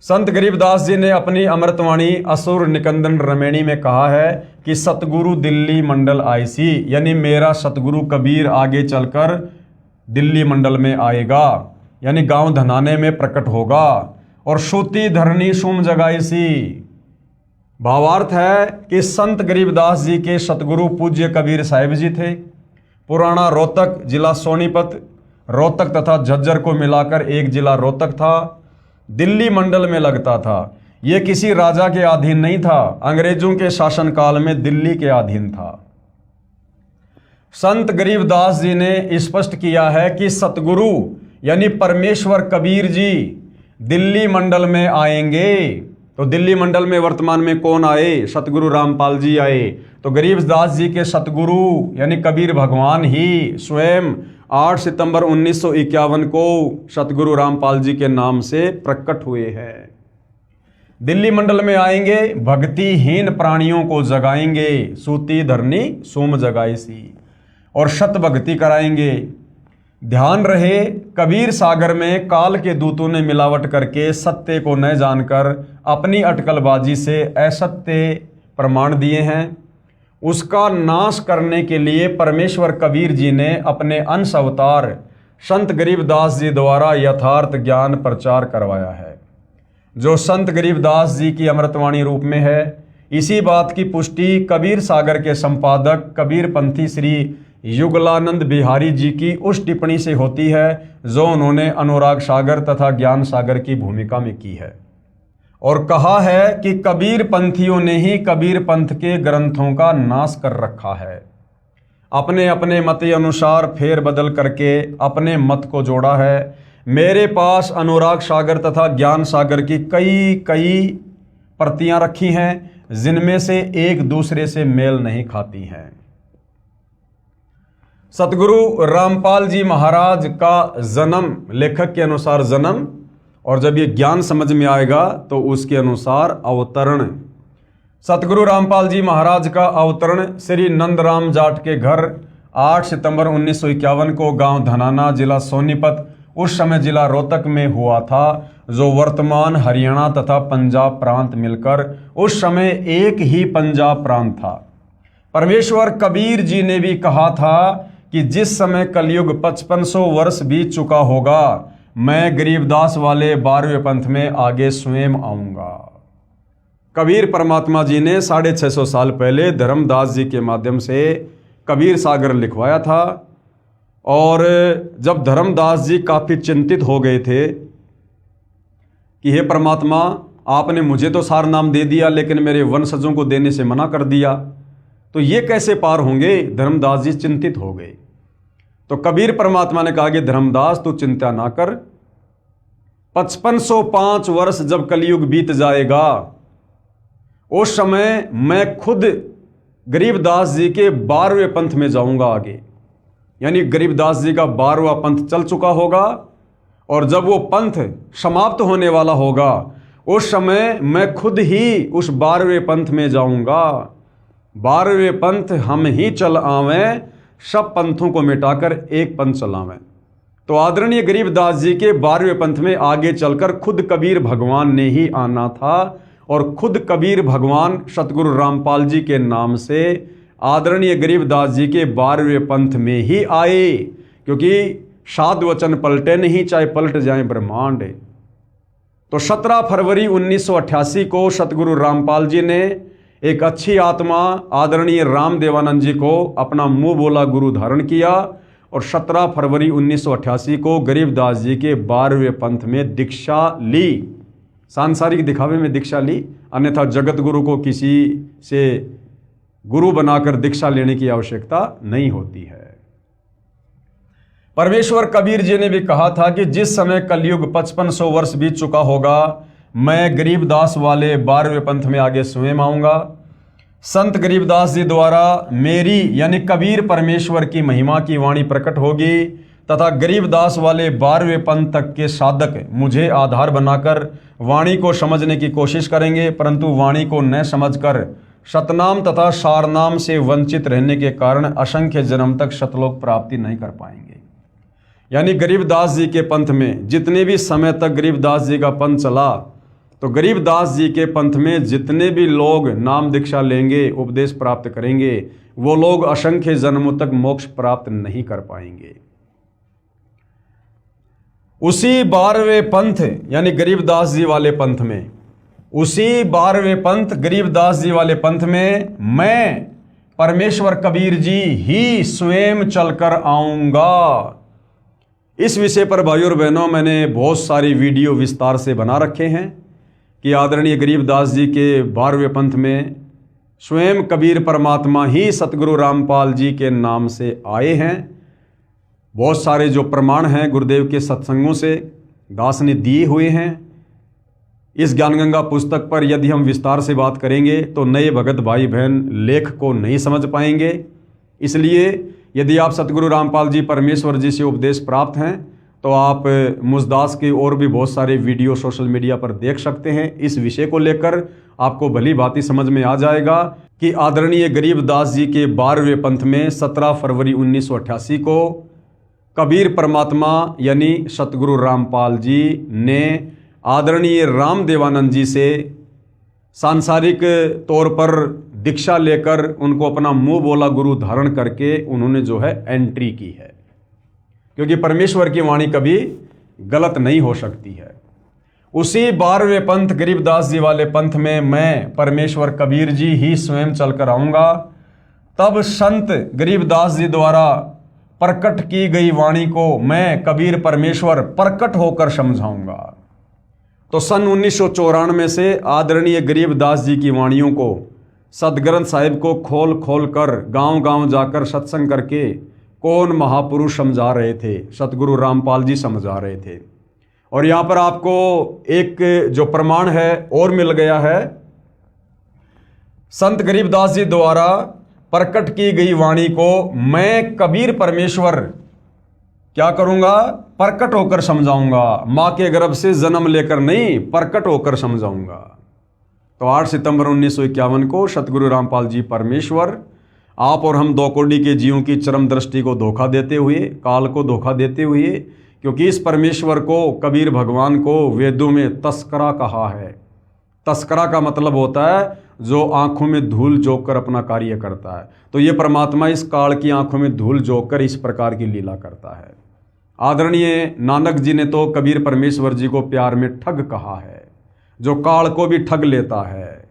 संत गरीबदास जी ने अपनी अमृतवाणी असुर निकंदन रमेणी में कहा है कि सतगुरु दिल्ली मंडल आईसी, यानी मेरा सतगुरु कबीर आगे चलकर दिल्ली मंडल में आएगा, यानी गांव धनाने में प्रकट होगा। और सूती धरनी सुम जगाईसी, भावार्थ है कि संत गरीबदास जी के सतगुरु पूज्य कबीर साहिब जी थे। पुराना रोहतक जिला सोनीपत, रोहतक तथा झज्जर को मिलाकर एक जिला रोहतक था, दिल्ली मंडल में लगता था। यह किसी राजा के अधीन नहीं था, अंग्रेजों के शासनकाल में दिल्ली के अधीन था। संत गरीबदास जी ने स्पष्ट किया है कि सतगुरु यानी परमेश्वर कबीर जी दिल्ली मंडल में आएंगे। तो दिल्ली मंडल में वर्तमान में कौन आए? सतगुरु रामपाल जी आए। तो गरीबदास जी के सतगुरु यानी कबीर भगवान ही स्वयं 8 सितंबर 1951 को सतगुरु रामपाल जी के नाम से प्रकट हुए हैं। दिल्ली मंडल में आएंगे, भक्तिहीन प्राणियों को जगाएंगे, सूती धरनी सोम जगाईसी, और शत भक्ति कराएंगे। ध्यान रहे, कबीर सागर में काल के दूतों ने मिलावट करके सत्य को न जानकर अपनी अटकलबाजी से असत्य प्रमाण दिए हैं। उसका नाश करने के लिए परमेश्वर कबीर जी ने अपने अंश अवतार संत गरीबदास जी द्वारा यथार्थ ज्ञान प्रचार करवाया है, जो संत गरीबदास जी की अमृतवाणी रूप में है। इसी बात की पुष्टि कबीर सागर के संपादक कबीर पंथी श्री युगलानंद बिहारी जी की उस टिप्पणी से होती है जो उन्होंने अनुराग सागर तथा ज्ञान सागर की भूमिका में की है, और कहा है कि कबीर पंथियों ने ही कबीर पंथ के ग्रंथों का नाश कर रखा है। अपने अपने मत अनुसार फेर बदल करके अपने मत को जोड़ा है। मेरे पास अनुराग सागर तथा ज्ञान सागर की कई प्रतियां रखी हैं जिनमें से एक दूसरे से मेल नहीं खाती हैं। सतगुरु रामपाल जी महाराज का जन्म, लेखक के अनुसार जन्म, और जब ये ज्ञान समझ में आएगा तो उसके अनुसार अवतरण। सतगुरु रामपाल जी महाराज का अवतरण श्री नंदराम जाट के घर 8 सितंबर 1951 को गांव धनाना, जिला सोनीपत, उस समय जिला रोहतक में हुआ था, जो वर्तमान हरियाणा तथा पंजाब प्रांत मिलकर उस समय एक ही पंजाब प्रांत था। परमेश्वर कबीर जी ने भी कहा था कि जिस समय कलयुग 5500 वर्ष बीत चुका होगा, मैं गरीबदास वाले 12वें पंथ में आगे स्वयं आऊंगा। कबीर परमात्मा जी ने 650 साल पहले धर्मदास जी के माध्यम से कबीर सागर लिखवाया था, और जब धर्मदास जी काफ़ी चिंतित हो गए थे कि हे परमात्मा, आपने मुझे तो सार नाम दे दिया लेकिन मेरे वंशजों को देने से मना कर दिया, तो ये कैसे पार होंगे? धर्मदास जी चिंतित हो गए। तो कबीर परमात्मा ने कहा कि धर्मदास तू चिंता ना कर, 5505 वर्ष जब कलयुग बीत जाएगा, उस समय मैं खुद गरीबदास जी के 12वें पंथ में जाऊंगा आगे। यानी गरीबदास जी का 12वां पंथ चल चुका होगा, और जब वो पंथ समाप्त होने वाला होगा, उस समय मैं खुद ही उस 12वें पंथ में जाऊंगा। 12वें पंथ हम ही चल आवें, सब पंथों को मिटाकर एक पंथ चलावें। तो आदरणीय गरीबदास जी के 12वें पंथ में आगे चलकर खुद कबीर भगवान ने ही आना था, और खुद कबीर भगवान सतगुरु रामपाल जी के नाम से आदरणीय गरीबदास जी के 12वें पंथ में ही आए, क्योंकि साध वचन पलटे नहीं, चाहे पलट जाए ब्रह्मांड। तो 17 फरवरी 1988 को सतगुरु रामपाल जी ने एक अच्छी आत्मा आदरणीय रामदेवानंद जी को अपना मुंह बोला गुरु धारण किया, और 17 फरवरी 1988 को गरीबदास जी के 12वें पंथ में दीक्षा ली। सांसारिक दिखावे में दीक्षा ली, अन्यथा जगत गुरु को किसी से गुरु बनाकर दीक्षा लेने की आवश्यकता नहीं होती है। परमेश्वर कबीर जी ने भी कहा था कि जिस समय कलयुग 5500 वर्ष बीत चुका होगा, मैं गरीबदास वाले 12वें पंथ में आगे स्वयं आऊंगा। संत गरीबदास जी द्वारा मेरी यानी कबीर परमेश्वर की महिमा की वाणी प्रकट होगी, तथा गरीबदास वाले 12वें पंथ तक के साधक मुझे आधार बनाकर वाणी को समझने की कोशिश करेंगे, परंतु वाणी को न समझकर शतनाम तथा सारनाम से वंचित रहने के कारण असंख्य जन्म तक शतलोक प्राप्ति नहीं कर पाएंगे। यानी गरीबदास जी के पंथ में जितने भी समय तक गरीबदास जी का पंथ चला, तो गरीबदास जी के पंथ में जितने भी लोग नाम दीक्षा लेंगे, उपदेश प्राप्त करेंगे, वो लोग असंख्य जन्मों तक मोक्ष प्राप्त नहीं कर पाएंगे। उसी 12वें पंथ यानी गरीबदास जी वाले पंथ में, उसी 12वें पंथ गरीबदास जी वाले पंथ में मैं परमेश्वर कबीर जी ही स्वयं चलकर आऊंगा। इस विषय पर भाइयों और बहनों मैंने बहुत सारी वीडियो विस्तार से बना रखे हैं कि आदरणीय गरीबदास जी के 12वें पंथ में स्वयं कबीर परमात्मा ही सतगुरु रामपाल जी के नाम से आए हैं। बहुत सारे जो प्रमाण हैं गुरुदेव के सत्संगों से दास ने दिए हुए हैं। इस ज्ञानगंगा पुस्तक पर यदि हम विस्तार से बात करेंगे तो नए भगत भाई बहन लेख को नहीं समझ पाएंगे। इसलिए यदि आप सतगुरु रामपाल जी परमेश्वर जी से उपदेश प्राप्त हैं तो आप मुझदास के और भी बहुत सारे वीडियो सोशल मीडिया पर देख सकते हैं। इस विषय को लेकर आपको भली भांति समझ में आ जाएगा कि आदरणीय गरीबदास जी के 12वें पंथ में 17 फरवरी 1988 को कबीर परमात्मा यानी सतगुरु रामपाल जी ने आदरणीय रामदेवानंद जी से सांसारिक तौर पर दीक्षा लेकर उनको अपना मुंह बोला गुरु धारण करके उन्होंने जो है एंट्री की है, क्योंकि परमेश्वर की वाणी कभी गलत नहीं हो सकती है। उसी 12वें पंथ गरीबदास जी वाले पंथ में मैं परमेश्वर कबीर जी ही स्वयं चलकर आऊंगा। तब संत गरीबदास जी द्वारा प्रकट की गई वाणी को मैं कबीर परमेश्वर प्रकट होकर समझाऊंगा। तो सन 1994 से आदरणीय गरीबदास जी की वाणियों को सदग्रंथ साहिब को खोल खोल कर गांव-गांव जाकर सत्संग करके कौन महापुरुष समझा रहे थे, सतगुरु रामपाल जी समझा रहे थे। और यहाँ पर आपको एक जो प्रमाण है और मिल गया है, संत गरीबदास जी द्वारा प्रकट की गई वाणी को मैं कबीर परमेश्वर क्या करूंगा, प्रकट होकर समझाऊंगा। मां के गर्भ से जन्म लेकर नहीं, प्रकट होकर समझाऊंगा। तो 8 सितंबर 1951 को सतगुरु रामपाल जी परमेश्वर आप और हम 2 कोटि के जीवों की चरम दृष्टि को धोखा देते हुए, काल को धोखा देते हुए, क्योंकि इस परमेश्वर को कबीर भगवान को वेदों में तस्करा कहा है। तस्करा का मतलब होता है जो आंखों में धूल झोंक कर अपना कार्य करता है। तो ये परमात्मा इस काल की आंखों में धूल झोंक कर इस प्रकार की लीला करता है। आदरणीय नानक जी ने तो कबीर परमेश्वर जी को प्यार में ठग कहा है, जो काल को भी ठग लेता है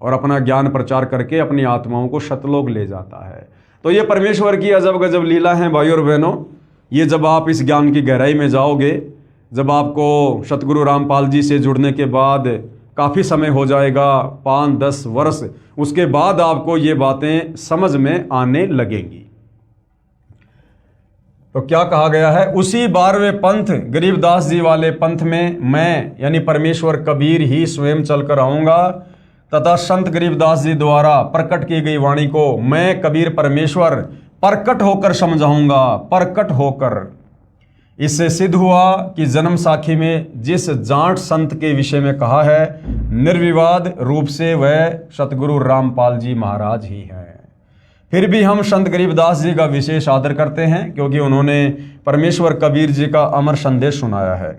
और अपना ज्ञान प्रचार करके अपनी आत्माओं को शतलोक ले जाता है। तो ये परमेश्वर की अजब गजब लीला है भाइयों और बहनों। ये जब आप इस ज्ञान की गहराई में जाओगे, जब आपको सतगुरु रामपाल जी से जुड़ने के बाद काफ़ी समय हो जाएगा, 5-10 वर्ष, उसके बाद आपको ये बातें समझ में आने लगेंगी। तो क्या कहा गया है, उसी 12वें पंथ गरीबदास जी वाले पंथ में मैं यानी परमेश्वर कबीर ही स्वयं चलकर आऊंगा तथा संत गरीबदास जी द्वारा प्रकट की गई वाणी को मैं कबीर परमेश्वर प्रकट होकर समझाऊंगा। प्रकट होकर, इससे सिद्ध हुआ कि जन्म साखी में जिस जाट संत के विषय में कहा है, निर्विवाद रूप से वह सतगुरु रामपाल जी महाराज ही हैं। फिर भी हम संत गरीबदास जी का विशेष आदर करते हैं, क्योंकि उन्होंने परमेश्वर कबीर जी का अमर संदेश सुनाया है।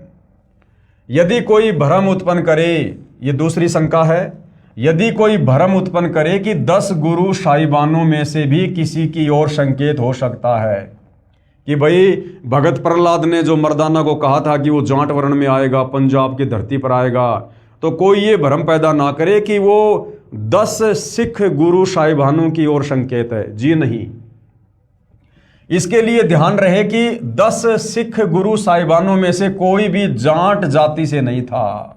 यदि कोई भ्रम उत्पन्न करे, ये दूसरी शंका है, यदि कोई भ्रम उत्पन्न करे कि 10 गुरु साहिबानों में से भी किसी की ओर संकेत हो सकता है कि भाई भगत प्रहलाद ने जो मर्दाना को कहा था कि वो जाट वर्ण में आएगा, पंजाब की धरती पर आएगा, तो कोई ये भ्रम पैदा ना करे कि वो 10 सिख गुरु साहिबानों की ओर संकेत है। जी नहीं, इसके लिए ध्यान रहे कि 10 सिख गुरु साहिबानों में से कोई भी जाट जाति से नहीं था।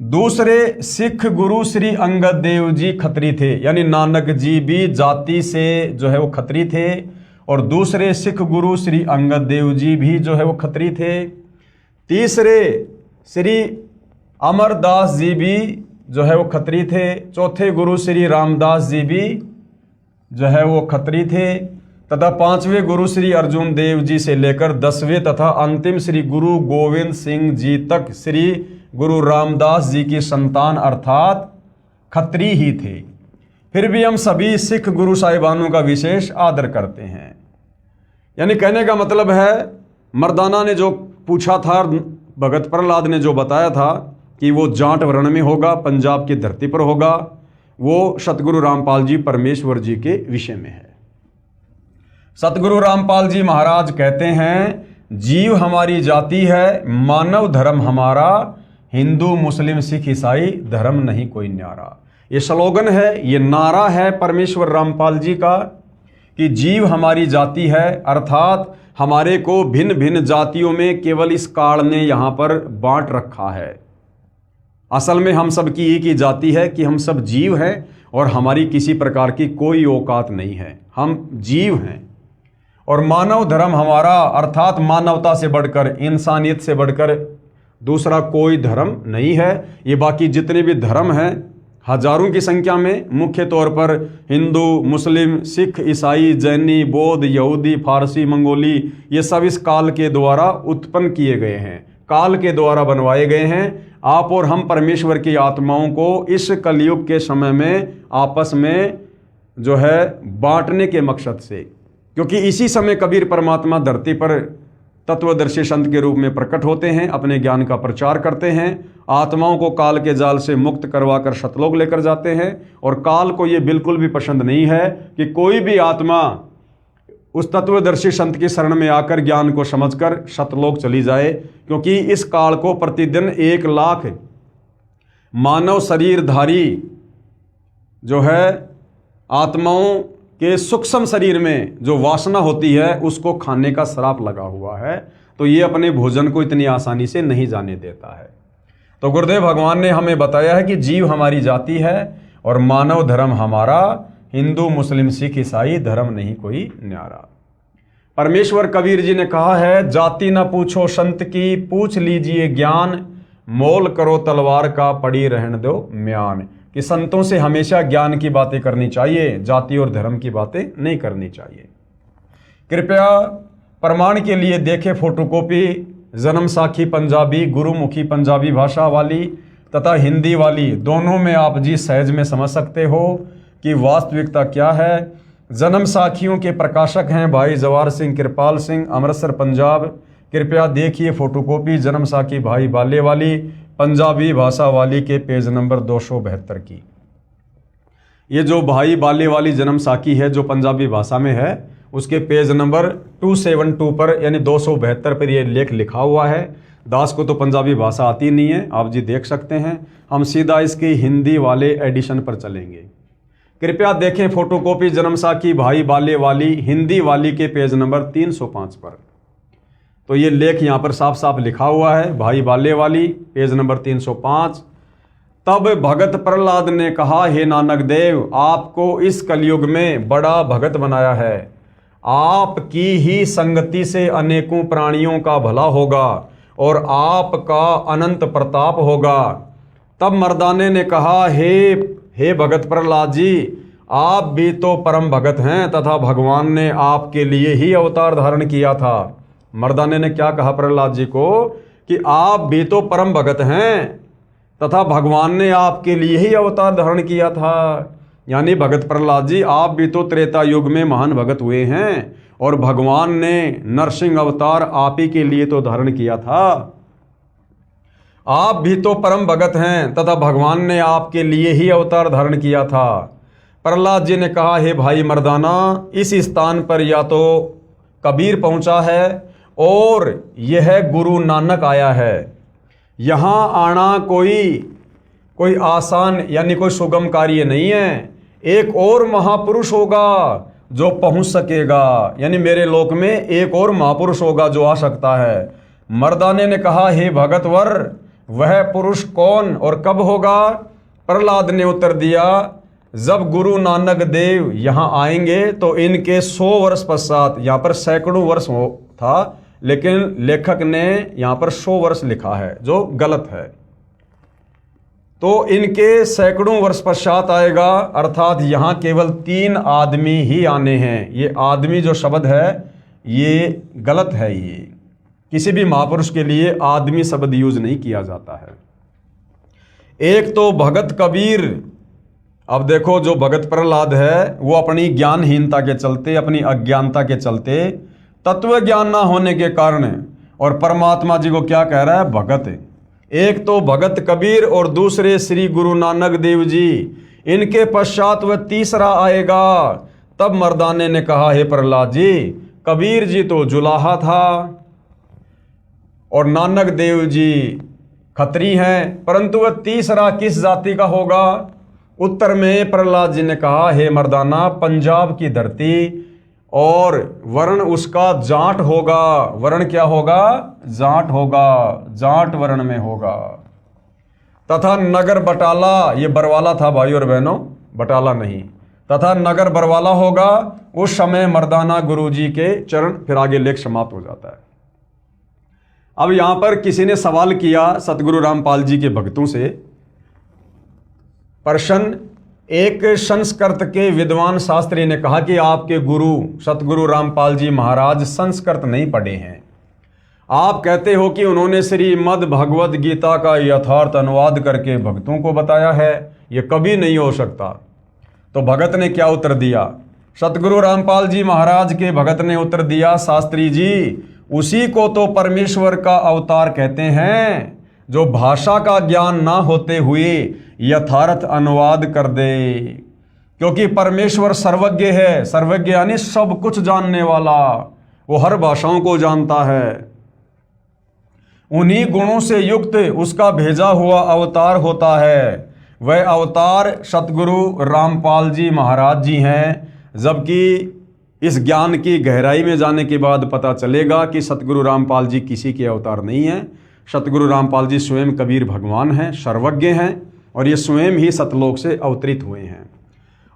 दूसरे सिख गुरु श्री अंगद देव जी खत्री थे, यानी नानक जी भी जाति से जो है वो खत्री थे, और दूसरे सिख गुरु श्री अंगद देव जी भी जो है वो खत्री थे। तीसरे श्री अमरदास जी भी जो है वो खत्री थे। चौथे गुरु श्री रामदास जी भी जो है वो खत्री थे, तथा 5वें गुरु श्री अर्जुन देव जी से लेकर 10वें तथा अंतिम श्री गुरु गोविंद सिंह जी तक श्री गुरु रामदास जी की संतान अर्थात खत्री ही थे। फिर भी हम सभी सिख गुरु साहिबानों का विशेष आदर करते हैं। यानी कहने का मतलब है, मर्दाना ने जो पूछा था, भगत प्रहलाद ने जो बताया था कि वो जाट वर्ण में होगा, पंजाब की धरती पर होगा, वो सतगुरु रामपाल जी परमेश्वर जी के विषय में है। सतगुरु रामपाल जी महाराज कहते हैं, जीव हमारी जाति है, मानव धर्म हमारा, हिंदू मुस्लिम सिख ईसाई धर्म नहीं कोई न्यारा। ये स्लोगन है, ये नारा है परमेश्वर रामपाल जी का कि जीव हमारी जाति है, अर्थात हमारे को भिन्न भिन्न जातियों में केवल इस काल ने यहाँ पर बांट रखा है। असल में हम सब की एक ही जाति है कि हम सब जीव हैं और हमारी किसी प्रकार की कोई औकात नहीं है, हम जीव हैं। और मानव धर्म हमारा, अर्थात मानवता से बढ़कर, इंसानियत से बढ़कर दूसरा कोई धर्म नहीं है। ये बाकी जितने भी धर्म हैं हजारों की संख्या में, मुख्य तौर पर हिंदू, मुस्लिम, सिख, ईसाई, जैनी, बौद्ध, यहूदी, फारसी, मंगोली, ये सब इस काल के द्वारा उत्पन्न किए गए हैं, काल के द्वारा बनवाए गए हैं। आप और हम परमेश्वर की आत्माओं को इस कलयुग के समय में आपस में जो है बांटने के मकसद से, क्योंकि इसी समय कबीर परमात्मा धरती पर तत्वदर्शी संत के रूप में प्रकट होते हैं, अपने ज्ञान का प्रचार करते हैं, आत्माओं को काल के जाल से मुक्त करवाकर सतलोक लेकर जाते हैं। और काल को ये बिल्कुल भी पसंद नहीं है कि कोई भी आत्मा उस तत्वदर्शी संत की शरण में आकर ज्ञान को समझकर सतलोक चली जाए, क्योंकि इस काल को प्रतिदिन 1 लाख मानव शरीरधारी जो है आत्माओं के सूक्ष्म शरीर में जो वासना होती है उसको खाने का श्राप लगा हुआ है, तो ये अपने भोजन को इतनी आसानी से नहीं जाने देता है। तो गुरुदेव भगवान ने हमें बताया है कि जीव हमारी जाति है और मानव धर्म हमारा, हिंदू मुस्लिम सिख ईसाई धर्म नहीं कोई न्यारा। परमेश्वर कबीर जी ने कहा है, जाति न पूछो संत की, पूछ लीजिए ज्ञान, मोल करो तलवार का, पड़ी रहने दो म्यान। कि संतों से हमेशा ज्ञान की बातें करनी चाहिए, जाति और धर्म की बातें नहीं करनी चाहिए। कृपया प्रमाण के लिए देखें फोटोकॉपी जन्म साखी पंजाबी, गुरुमुखी पंजाबी भाषा वाली तथा हिंदी वाली, दोनों में आप जी सहज में समझ सकते हो कि वास्तविकता क्या है। जन्म साखियों के प्रकाशक हैं भाई जवाहर सिंह कृपाल सिंह, अमृतसर पंजाब। कृपया देखिए फोटोकॉपी जन्म साखी भाई बाले वाली, पंजाबी भाषा वाली के पेज नंबर 272 की। ये जो भाई बाले वाली जन्म साखी है जो पंजाबी भाषा में है, उसके पेज नंबर 272 पर यानी 272 पर ये लेख लिखा हुआ है। दास को तो पंजाबी भाषा आती नहीं है, आप जी देख सकते हैं। हम सीधा इसकी हिंदी वाले एडिशन पर चलेंगे। कृपया देखें फोटोकॉपी जन्म साखी भाई बाले वाली हिंदी वाली के पेज नंबर 305 पर। तो ये लेख यहाँ पर साफ साफ लिखा हुआ है, भाई बाले वाली पेज नंबर 305। तब भगत प्रहलाद ने कहा, हे नानक देव, आपको इस कलयुग में बड़ा भगत बनाया है। आपकी ही संगति से अनेकों प्राणियों का भला होगा और आपका अनंत प्रताप होगा। तब मर्दाने ने कहा, हे भगत प्रहलाद जी, आप भी तो परम भगत हैं तथा भगवान ने आपके लिए ही अवतार धारण किया था। मर्दाने ने क्या कहा प्रहलाद जी को कि आप भी तो परम भगत हैं तथा भगवान ने आपके लिए ही अवतार धारण किया था। यानी भगत प्रहलाद जी, आप भी तो त्रेता युग में महान भगत हुए हैं और भगवान ने नरसिंह अवतार आप ही के लिए तो धारण किया था। आप भी तो परम भगत हैं तथा भगवान ने आपके लिए ही अवतार धारण किया था। प्रहलाद जी ने कहा, हे भाई मर्दाना, इस स्थान पर या तो कबीर पहुंचा है और यह गुरु नानक आया है। यहाँ आना कोई आसान यानी कोई सुगम कार्य नहीं है। एक और महापुरुष होगा जो पहुंच सकेगा, यानी मेरे लोक में एक और महापुरुष होगा जो आ सकता है। मर्दाने ने कहा, हे भगतवर, वह पुरुष कौन और कब होगा? प्रहलाद ने उत्तर दिया, जब गुरु नानक देव यहाँ आएंगे तो इनके 100 वर्ष पश्चात, यहाँ पर सैकड़ों वर्ष था लेकिन लेखक ने यहाँ पर 100 वर्ष लिखा है जो गलत है। तो इनके सैकड़ों वर्ष पश्चात आएगा, अर्थात यहाँ केवल 3 आदमी ही आने हैं। ये आदमी जो शब्द है ये गलत है। ये किसी भी महापुरुष के लिए आदमी शब्द यूज नहीं किया जाता है। एक तो भगत कबीर अब देखो, जो भगत प्रहलाद है वो अपनी ज्ञानहीनता के चलते, अपनी अज्ञानता के चलते, तत्व ज्ञान ना होने के कारण, और परमात्मा जी को क्या कह रहा है? भगत। एक तो भगत कबीर और दूसरे श्री गुरु नानक देव जी, इनके पश्चात वह तीसरा आएगा। तब मर्दाने ने कहा, हे प्रहलाद जी, कबीर जी तो जुलाहा था और नानक देव जी खत्री हैं, परंतु वह तीसरा किस जाति का होगा? उत्तर में प्रहलाद जी ने कहा, हे मर्दाना, पंजाब की धरती, और वर्ण उसका जाट होगा। वर्ण क्या होगा? जाट होगा, जाट वर्ण में होगा। तथा नगर बटाला, ये बरवाला था भाई और बहनों, बटाला नहीं, तथा नगर बरवाला होगा। उस समय मर्दाना गुरुजी के चरण, फिर आगे लेख समाप्त हो जाता है। अब यहां पर किसी ने सवाल किया सतगुरु रामपाल जी के भक्तों से, प्रश्न, एक संस्कृत के विद्वान शास्त्री ने कहा कि आपके गुरु सतगुरु रामपाल जी महाराज संस्कृत नहीं पढ़े हैं। आप कहते हो कि उन्होंने श्रीमद् भगवद गीता का यथार्थ अनुवाद करके भक्तों को बताया है, यह कभी नहीं हो सकता। तो भगत ने क्या उत्तर दिया? सतगुरु रामपाल जी महाराज के भगत ने उत्तर दिया, शास्त्री जी, उसी को तो परमेश्वर का अवतार कहते हैं, जो भाषा का ज्ञान ना होते हुए यथार्थ अनुवाद कर दे। क्योंकि परमेश्वर सर्वज्ञ है, सर्वज्ञ यानी सब कुछ जानने वाला, वो हर भाषाओं को जानता है। उन्हीं गुणों से युक्त उसका भेजा हुआ अवतार होता है। वह अवतार सतगुरु रामपाल जी महाराज जी हैं। जबकि इस ज्ञान की गहराई में जाने के बाद पता चलेगा कि सतगुरु रामपाल जी किसी के अवतार नहीं हैं। सतगुरु रामपाल जी स्वयं कबीर भगवान हैं, सर्वज्ञ हैं, और ये स्वयं ही सतलोक से अवतरित हुए हैं।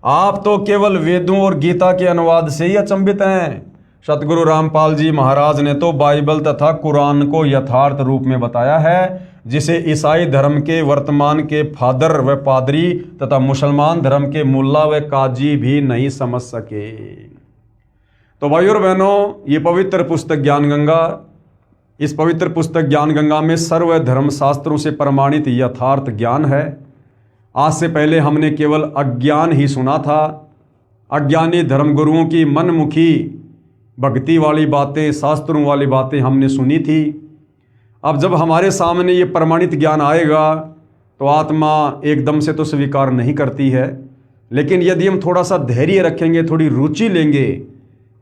आप तो केवल वेदों और गीता के अनुवाद से ही अचंभित हैं। सतगुरु रामपाल जी महाराज ने तो बाइबल तथा कुरान को यथार्थ रूप में बताया है, जिसे ईसाई धर्म के वर्तमान के फादर व पादरी तथा मुसलमान धर्म के मुल्ला व काजी भी नहीं समझ सके। तो भाइयों और बहनों, ये पवित्र पुस्तक ज्ञान गंगा, इस पवित्र पुस्तक ज्ञान गंगा में सर्व धर्म शास्त्रों से प्रमाणित यथार्थ ज्ञान है। आज से पहले हमने केवल अज्ञान ही सुना था, अज्ञानी धर्मगुरुओं की मनमुखी भक्ति वाली बातें, शास्त्रों वाली बातें हमने सुनी थी। अब जब हमारे सामने ये प्रमाणित ज्ञान आएगा तो आत्मा एकदम से तो स्वीकार नहीं करती है, लेकिन यदि हम थोड़ा सा धैर्य रखेंगे, थोड़ी रुचि लेंगे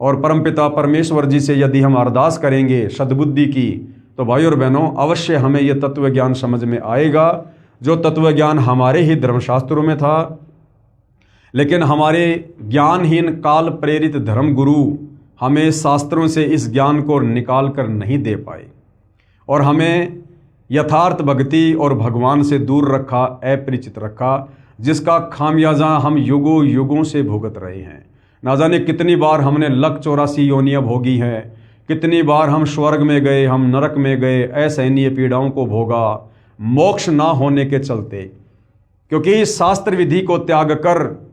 और परमपिता परमेश्वर जी से यदि हम अरदास करेंगे सद्बुद्धि की, तो भाई और बहनों, अवश्य हमें यह तत्व ज्ञान समझ में आएगा, जो तत्व ज्ञान हमारे ही धर्मशास्त्रों में था। लेकिन हमारे ज्ञानहीन काल प्रेरित धर्म गुरु हमें शास्त्रों से इस ज्ञान को निकाल कर नहीं दे पाए और हमें यथार्थ भक्ति और भगवान से दूर रखा, अपरिचित रखा, जिसका खामियाजा हम युगों युगों से भुगत रहे हैं। ना जाने कितनी बार हमने लक 84 योनियाँ भोगी हैं, कितनी बार हम स्वर्ग में गए, हम नरक में गए, असहनीय पीड़ाओं को भोगा, मोक्ष ना होने के चलते। क्योंकि शास्त्र विधि को त्याग कर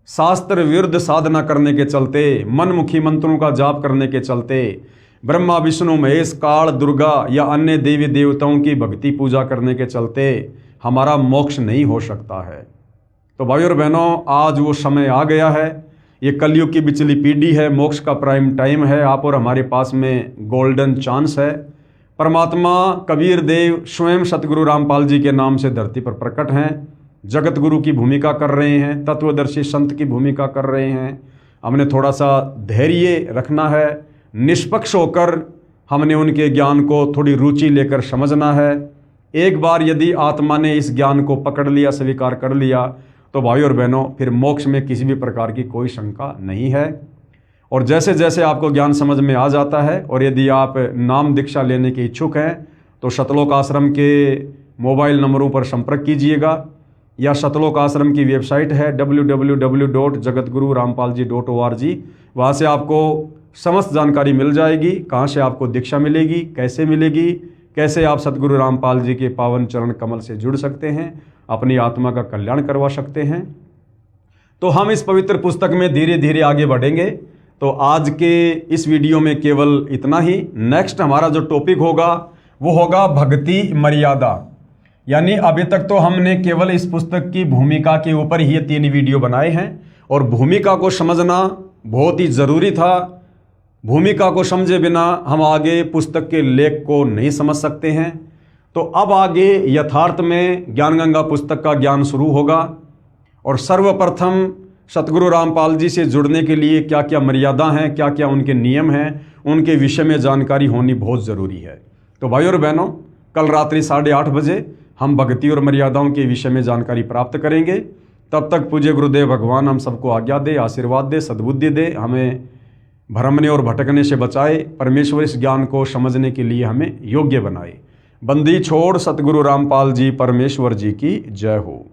शास्त्र विरुद्ध साधना करने के चलते, मनमुखी मंत्रों का जाप करने के चलते, ब्रह्मा विष्णु महेश काल दुर्गा या अन्य देवी देवताओं की भक्ति पूजा करने के चलते हमारा मोक्ष नहीं हो सकता है। तो भाइयों और बहनों, आज वो समय आ गया है। ये कलयुग की बिचली पीढ़ी है, मोक्ष का प्राइम टाइम है। आप और हमारे पास में गोल्डन चांस है। परमात्मा कबीर देव स्वयं सतगुरु रामपाल जी के नाम से धरती पर प्रकट हैं, जगत गुरु की भूमिका कर रहे हैं, तत्वदर्शी संत की भूमिका कर रहे हैं। हमने थोड़ा सा धैर्य रखना है, निष्पक्ष होकर हमने उनके ज्ञान को थोड़ी रुचि लेकर समझना है। एक बार यदि आत्मा ने इस ज्ञान को पकड़ लिया, स्वीकार कर लिया, तो भाई और बहनों, फिर मोक्ष में किसी भी प्रकार की कोई शंका नहीं है। और जैसे जैसे आपको ज्ञान समझ में आ जाता है, और यदि आप नाम दीक्षा लेने के इच्छुक हैं, तो शतलोक आश्रम के मोबाइल नंबरों पर संपर्क कीजिएगा, या शतलोक आश्रम की वेबसाइट है www.jagatgururampalji.org। वहाँ से आपको समस्त जानकारी मिल जाएगी, कहाँ से आपको दीक्षा मिलेगी, कैसे मिलेगी, कैसे आप सतगुरु रामपाल जी के पावन चरण कमल से जुड़ सकते हैं, अपनी आत्मा का कल्याण करवा सकते हैं। तो हम इस पवित्र पुस्तक में धीरे धीरे आगे बढ़ेंगे। तो आज के इस वीडियो में केवल इतना ही। नेक्स्ट हमारा जो टॉपिक होगा वो होगा भक्ति मर्यादा। यानी अभी तक तो हमने केवल इस पुस्तक की भूमिका के ऊपर ही ये 3 वीडियो बनाए हैं और भूमिका को समझना बहुत ही ज़रूरी था। भूमिका को समझे बिना हम आगे पुस्तक के लेख को नहीं समझ सकते हैं। तो अब आगे यथार्थ में ज्ञानगंगा पुस्तक का ज्ञान शुरू होगा और सर्वप्रथम सतगुरु रामपाल जी से जुड़ने के लिए क्या क्या मर्यादा हैं, क्या क्या उनके नियम हैं, उनके विषय में जानकारी होनी बहुत ज़रूरी है। तो भाई और बहनों, कल रात्रि 8:30 बजे हम भक्ति और मर्यादाओं के विषय में जानकारी प्राप्त करेंगे। तब तक पूज्य गुरुदेव भगवान हम सबको आज्ञा दे, आशीर्वाद दे, सद्बुद्धि दे, हमें भ्रमने और भटकने से बचाए, परमेश्वर इस ज्ञान को समझने के लिए हमें योग्य बनाए। बंदी छोड़ सतगुरु रामपाल जी परमेश्वर जी की जय हो।